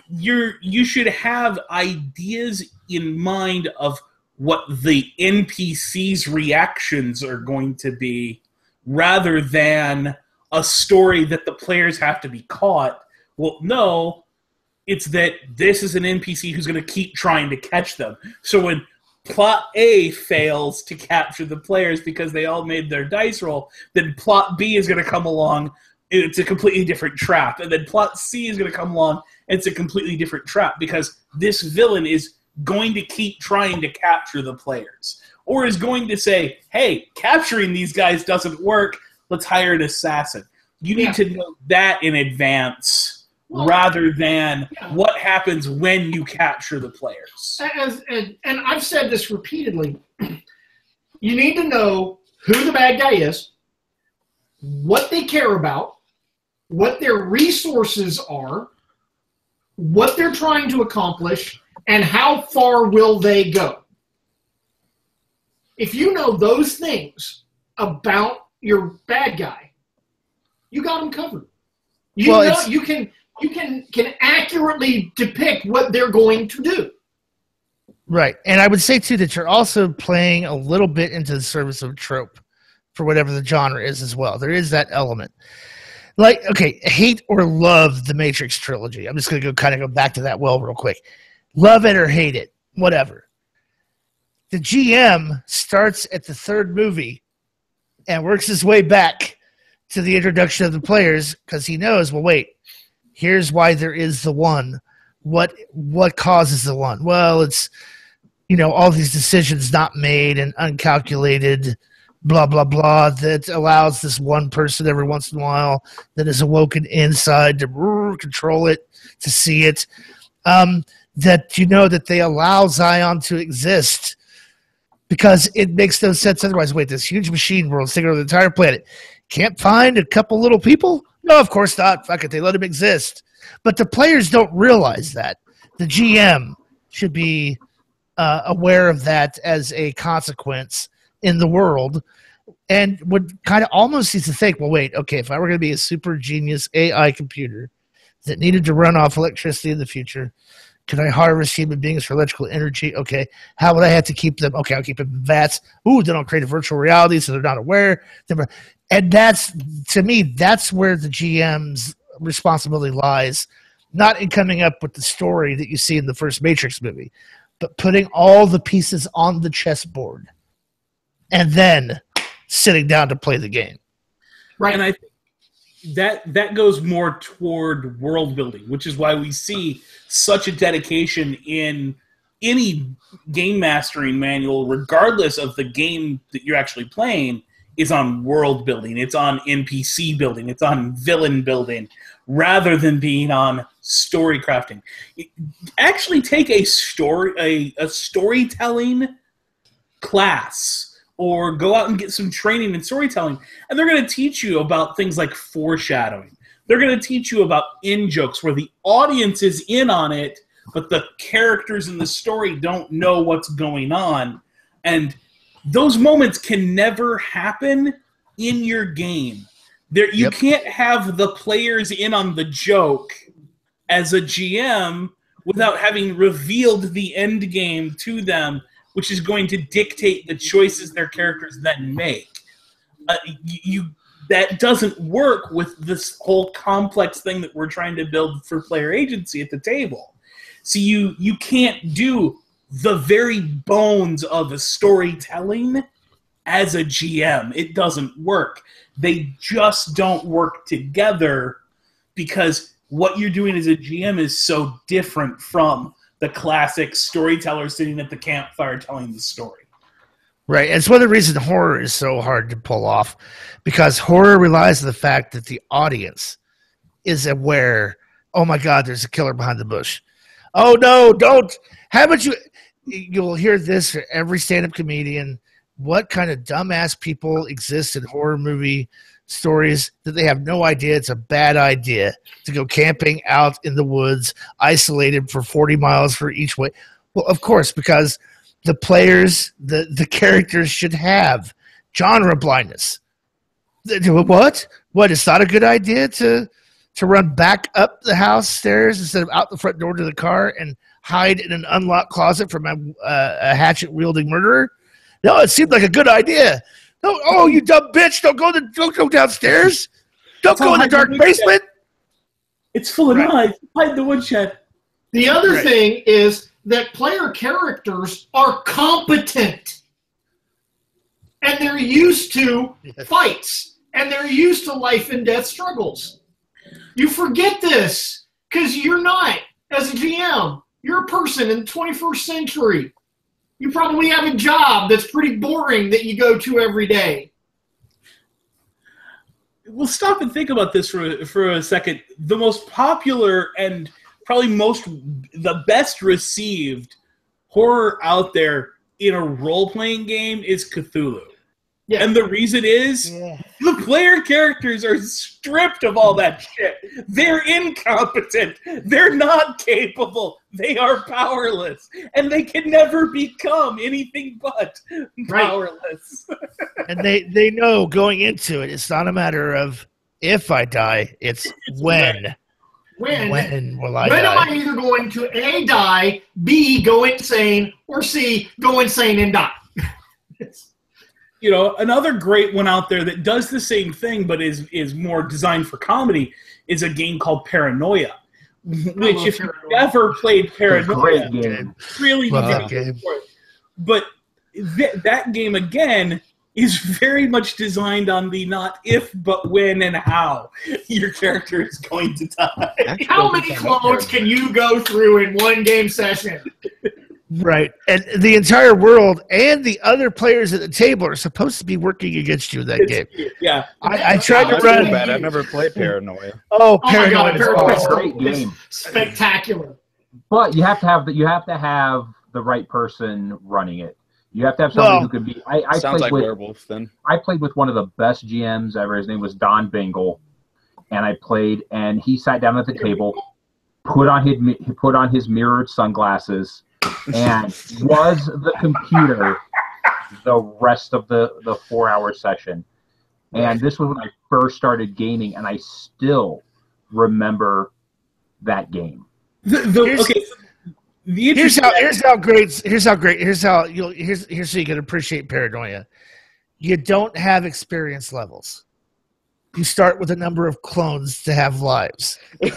You should have ideas in mind of what the NPC's reactions are going to be, rather than a story that the players have to be caught. Well, no, it's that this is an NPC who's going to keep trying to catch them. So when plot A fails to capture the players because they all made their dice roll, then plot B is going to come along. It's a completely different trap. And then plot C is going to come along. It's a completely different trap because this villain is going to keep trying to capture the players, or is going to say, hey, capturing these guys doesn't work. Let's hire an assassin. You need to know that in advance, rather than what happens when you capture the players. And I've said this repeatedly. You need to know who the bad guy is, what they care about, what their resources are, what they're trying to accomplish, and how far will they go. If you know those things about your bad guy, you got them covered. You can accurately depict what they're going to do. Right. And I would say, too, that you're also playing a little bit into the service of trope for whatever the genre is as well. There is that element. Like, okay, hate or love the Matrix trilogy. I'm just going to go back to that real quick. Love it or hate it, whatever. The GM starts at the third movie and works his way back to the introduction of the players because he knows, well, wait, here's why there is the one. What causes the one? Well, it's, all these decisions not made and uncalculated, blah, blah, blah, that allows this one person every once in a while that is awoken inside to control it, to see it, that that they allow Zion to exist because it makes no sense otherwise. Wait, this huge machine world taking over the entire planet. Can't find a couple little people? No, of course not. Fuck it, they let him exist. But the players don't realize that. The GM should be aware of that as a consequence in the world and would kind of almost need to think, well, wait, okay, if I were going to be a super genius AI computer that needed to run off electricity in the future, could I harvest human beings for electrical energy? Okay, how would I have to keep them? Okay, I'll keep them in vats. Ooh, then I'll create a virtual reality so they're not aware. And that's, to me, that's where the GM's responsibility lies, not in coming up with the story that you see in the first Matrix movie, but putting all the pieces on the chessboard and then sitting down to play the game. Right. And I think that goes more toward world building, which is why we see such a dedication in any game mastering manual, regardless of the game that you're actually playing, is on world building. It's on NPC building. It's on villain building, rather than being on story crafting. Actually take a storytelling class or go out and get some training in storytelling, and they're going to teach you about things like foreshadowing. They're going to teach you about in-jokes where the audience is in on it, but the characters in the story don't know what's going on. And those moments can never happen in your game. You can't have the players in on the joke as a GM without having revealed the end game to them, which is going to dictate the choices their characters then make. That doesn't work with this whole complex thing that we're trying to build for player agency at the table. So you can't do the very bones of a storytelling as a GM. It doesn't work. They just don't work together because what you're doing as a GM is so different from the classic storyteller sitting at the campfire telling the story. Right. And it's one of the reasons horror is so hard to pull off, because horror relies on the fact that the audience is aware, oh my God, there's a killer behind the bush. Oh no, don't. How about you'll hear this for every stand-up comedian. What kind of dumbass people exist in horror movie stories that they have no idea it's a bad idea to go camping out in the woods, isolated for 40 miles for each way? Well, of course, because the players, the characters should have genre blindness. What? It's not a good idea to run back up the house stairs instead of out the front door to the car and hide in an unlocked closet from a hatchet-wielding murderer? No, it seemed like a good idea. No, oh, you dumb bitch! Don't go downstairs. Don't go in the dark basement. It's full of knives. Hide in the woodshed. The other thing is that player characters are competent, and they're used to fights, and they're used to life and death struggles. You forget this because you're not, as a GM, you're a person in the 21st century. You probably have a job that's pretty boring that you go to every day. We'll stop and think about this for a second. The most popular and probably the best received horror out there in a role-playing game is Cthulhu. Yeah. And the reason is the player characters are stripped of all that shit. They're incompetent. They're not capable. They are powerless. And they can never become anything but powerless. And they know going into it, it's not a matter of if I die, it's when. When will I die? When am I either going to A, die, B, go insane, or C, go insane and die? Another great one out there that does the same thing but is more designed for comedy is a game called Paranoia. Which, if you've ever played Paranoia, great game. really Love need that to go game. for it. But that game, again, is very much designed on the not if, but when and how your character is going to die. How many clones can you go through in one game session? Right. And the entire world and the other players at the table are supposed to be working against you in that game. Yeah. I tried to That's run. too bad. I've never played Paranoia. Oh, Oh my God, Paranoia is Paranoia is awesome. Great game. Spectacular. But you have to have the right person running it. You have to have somebody who can be. I Sounds played like with Werewolf then. I played with one of the best GMs ever. His name was Don Bingle, and I played. And he sat down at the table, put on his mirrored sunglasses, and was the computer the rest of the 4-hour session. And this was when I first started gaming, and I still remember that game. Here's so you can appreciate Paranoia. You don't have experience levels. You start with a number of clones to have lives. You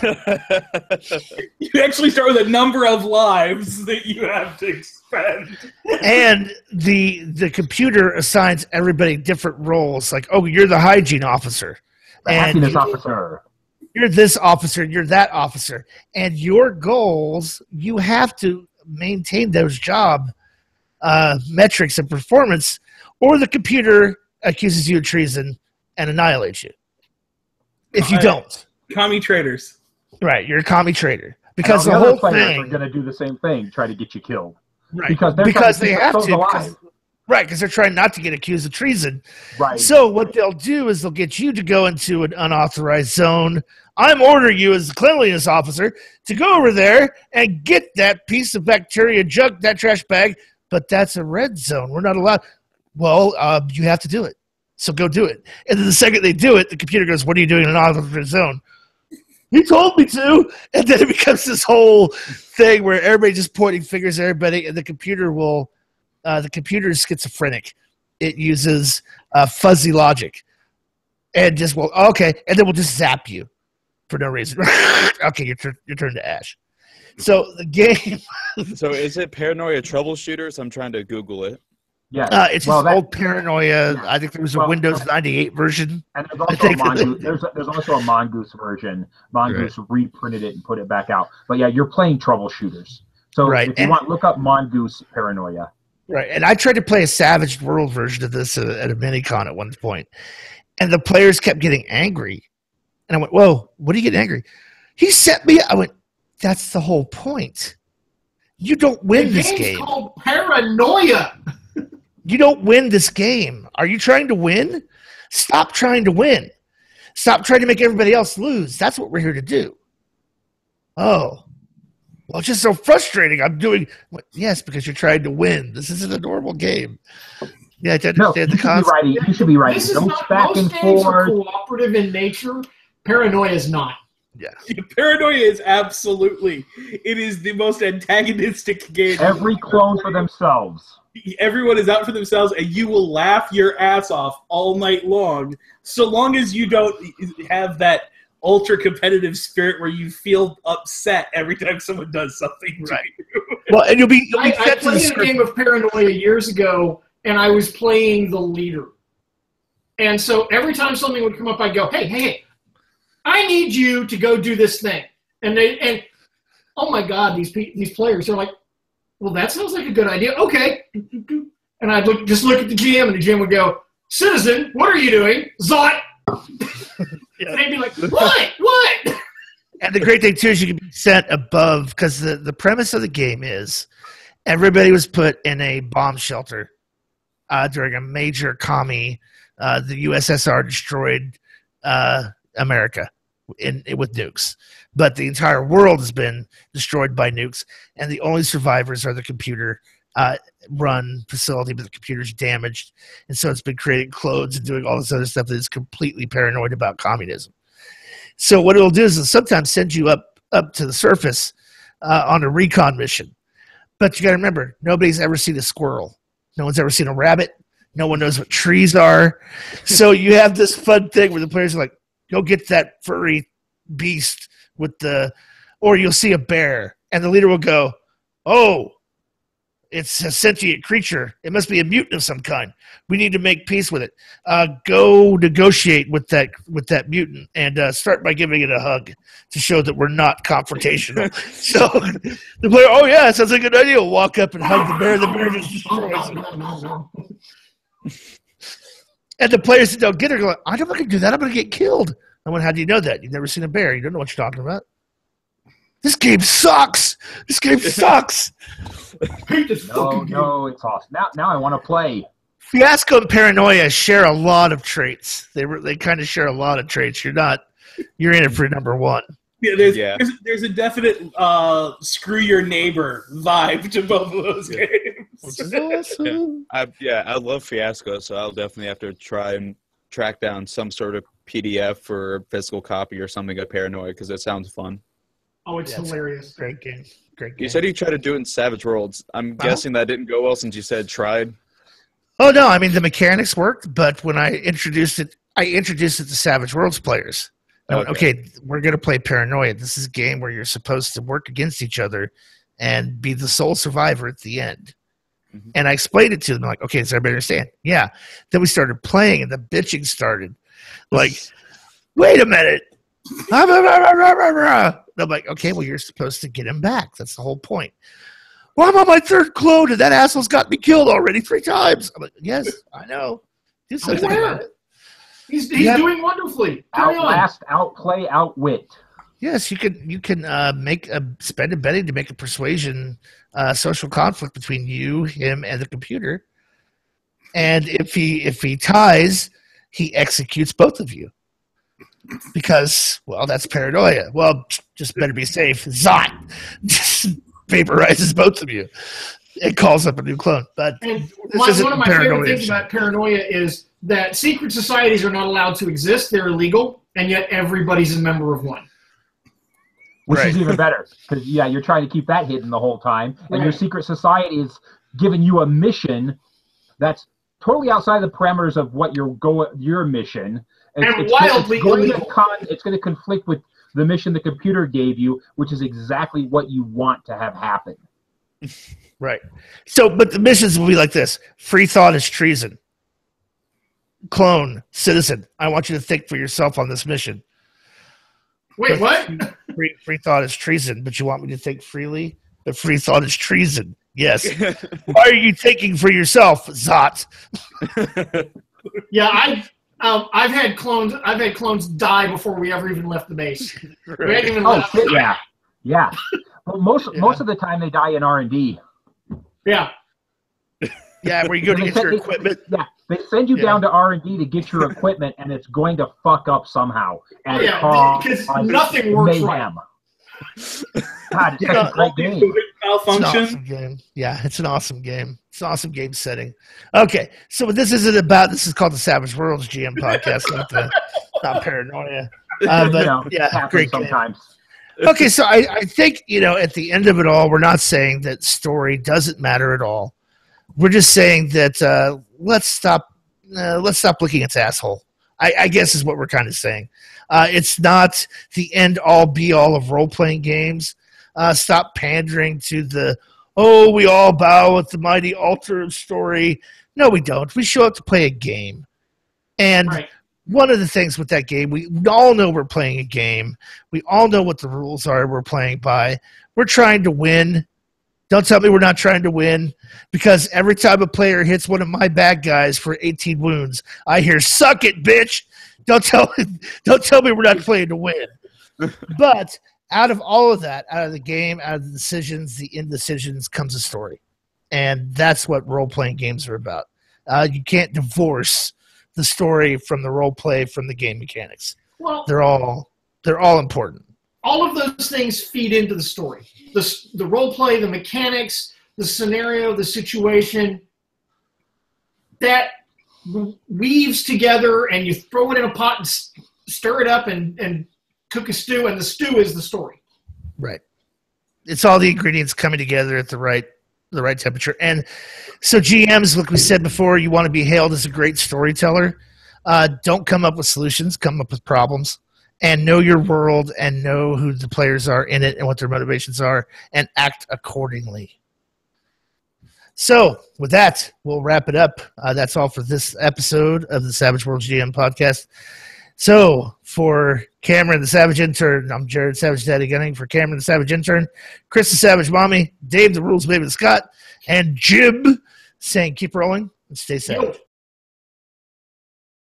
actually start with a number of lives that you have to expend. And the computer assigns everybody different roles. Like, oh, you're the hygiene officer. The happiness officer. You're this officer, you're that officer. And your goals, you have to maintain those job metrics and performance, or the computer accuses you of treason and annihilates you. If you don't. Commie traders. Right, you're a commie trader. Because And the all whole other players thing... are going to do the same thing, try to get you killed. Right, Because they have to. Alive. Right, because they're trying not to get accused of treason. Right. So what they'll do is they'll get you to go into an unauthorized zone. I'm ordering you as the cleanliness officer to go over there and get that piece of bacteria junk, that trash bag, but that's a red zone. We're not allowed. Well, you have to do it. So go do it. And then the second they do it, the computer goes, what are you doing in an unauthorized zone? He told me to. And then it becomes this whole thing where everybody just pointing fingers at everybody, and the computer will the computer is schizophrenic. It uses fuzzy logic. And just, well, okay, and then we'll just zap you for no reason. Okay, your turn to ash. So the game... So is it Paranoia Troubleshooters? I'm trying to Google it. Yeah. It's just old Paranoia. I think there was a Windows 98 version. And there's also a Mongoose. There's also a Mongoose version. Mongoose reprinted it and put it back out. But yeah, you're playing Troubleshooters. So if you want, look up Mongoose Paranoia. Right, and I tried to play a Savage World version of this at a mini-con at one point, and the players kept getting angry. And I went, whoa, what are you getting angry? He set me up. I went, that's the whole point. You don't win this game. It's called Paranoia. You don't win this game. Are you trying to win? Stop trying to win. Stop trying to make everybody else lose. That's what we're here to do. Oh. Well, it's just so frustrating. I'm doing... Yes, because you're trying to win. This isn't a normal game. Yeah, I understand the concept. You should be writing This is notes not, back most and games are forth. cooperative in nature. Paranoia is not. Yeah. Paranoia is absolutely... It is the most antagonistic game. Every clone for themselves. Everyone is out for themselves, and you will laugh your ass off all night long, so long as you don't have that ultra-competitive spirit where you feel upset every time someone does something to you. Well, and you'll be I set to the played a script. game of Paranoia years ago, and I was playing the leader. And so every time something would come up, I'd go, hey, I need you to go do this thing. And oh my God, these players are like, well, that sounds like a good idea. Okay. And I'd just look at the GM, and the GM would go, citizen, what are you doing? Zot! Yeah. And they'd be like, what? And the great thing, too, is you can be sent above, because the premise of the game is everybody was put in a bomb shelter during a major commie. The USSR destroyed America with nukes. But the entire world has been destroyed by nukes, and the only survivors are the computer-run facility, but the computer's damaged. And so it's been creating clones and doing all this other stuff that is completely paranoid about communism. So what it'll do is it'll sometimes send you up to the surface on a recon mission. But you got to remember, nobody's ever seen a squirrel. No one's ever seen a rabbit. No one knows what trees are. So you have this fun thing where the players are like, go get that furry beast or you'll see a bear. And the leader will go, oh, it's a sentient creature. It must be a mutant of some kind. We need to make peace with it. Go negotiate with that mutant and start by giving it a hug to show that we're not confrontational. So the player, oh yeah, it sounds like a good idea. We'll walk up and hug the bear. The bear just destroys him. And the players that don't get it are going, I'm not going to do that. I'm going to get killed. I went, how do you know that? You've never seen a bear. You don't know what you're talking about. This game sucks. This game sucks. No, it's awesome. Now I want to play. Fiasco and Paranoia share a lot of traits. They kind of share a lot of traits. You're in it for number one. Yeah, there's a definite screw your neighbor vibe to both of those games. Which is awesome. I love Fiasco, so I'll definitely have to try and track down some sort of PDF or physical copy or something of Paranoia because it sounds fun. Oh, it's hilarious. Great game. You said you tried to do it in Savage Worlds. I'm guessing that didn't go well since you said tried. Oh, no. I mean, the mechanics worked, but when I introduced it to Savage Worlds players. Okay, we're going to play Paranoia. This is a game where you're supposed to work against each other and be the sole survivor at the end. Mm-hmm. And I explained it to them. Like, okay, does everybody understand? Yeah. Then we started playing, and the bitching started. Like, wait a minute. I'm like, okay, well, you're supposed to get him back. That's the whole point. Well, I'm on my third clone, and that asshole's got me killed already 3 times. I'm like, yes, I know. Do something about it. He's doing wonderfully. Outlast, outplay, outwit. Yes, you can spend a betting to make a persuasion social conflict between you, him, and the computer. And if he ties, he executes both of you. Because, well, that's Paranoia. Well, just better be safe. Zot! Vaporizes both of you. It calls up a new clone. But one of my favorite things about Paranoia is that secret societies are not allowed to exist. They're illegal, and yet everybody's a member of one. Which is even better. Because, you're trying to keep that hidden the whole time. And your secret society is giving you a mission that's totally outside the parameters of what your mission. It's going to conflict with the mission the computer gave you, which is exactly what you want to have happen. Right. So, but the missions will be like this. Free thought is treason. Clone, citizen, I want you to think for yourself on this mission. Wait, what? Free thought is treason, but you want me to think freely? But free thought is treason. Yes. Why are you thinking for yourself, Zot? Yeah, I've had clones die before we ever even left the base. Right. We hadn't even left. Yeah. Well, most of the time they die in R&D. Yeah. Yeah, where you go to get your equipment. Yeah, they send you down to R&D to get your equipment, and it's going to fuck up somehow. And because nothing works mayhem. Right. God, it's such a great game. Malfunction. It's an awesome game. Yeah, it's an awesome game. It's an awesome game setting. Okay, so what this isn't about, this is called the Savage Worlds GM podcast, not Paranoia. But great sometimes. Game. Okay, so I think, at the end of it all, we're not saying that story doesn't matter at all. We're just saying that let's stop looking at the asshole. I guess is what we're kind of saying. It's not the end-all, be-all of role-playing games. Stop pandering to we all bow at the mighty altar of story. No, we don't. We show up to play a game. And one of the things with that game, we all know we're playing a game. We all know what the rules are we're playing by. We're trying to win. Don't tell me we're not trying to win, because every time a player hits one of my bad guys for 18 wounds, I hear, suck it, bitch. Don't tell me we're not playing to win. But out of all of that, out of the game, out of the decisions, the indecisions, comes a story. And that's what role-playing games are about. You can't divorce the story from the role-play from the game mechanics. Well, they're all important. All of those things feed into the story. The role-play, the mechanics, the scenario, the situation, that weaves together, and you throw it in a pot and stir it up and cook a stew, and the stew is the story. Right. It's all the ingredients coming together at the right the right temperature. And so GMs, like we said before, you want to be hailed as a great storyteller. Don't come up with solutions, come up with problems, and know your world and know who the players are in it and what their motivations are, and act accordingly. So with that, we'll wrap it up. That's all for this episode of the Savage World GM podcast. So for Cameron, the Savage Intern, I'm Jared Savage Daddy Gunning. For Cameron, the Savage Intern, Chris, the Savage Mommy, Dave, the Rules Baby, Scott, and Jib saying keep rolling and stay savage.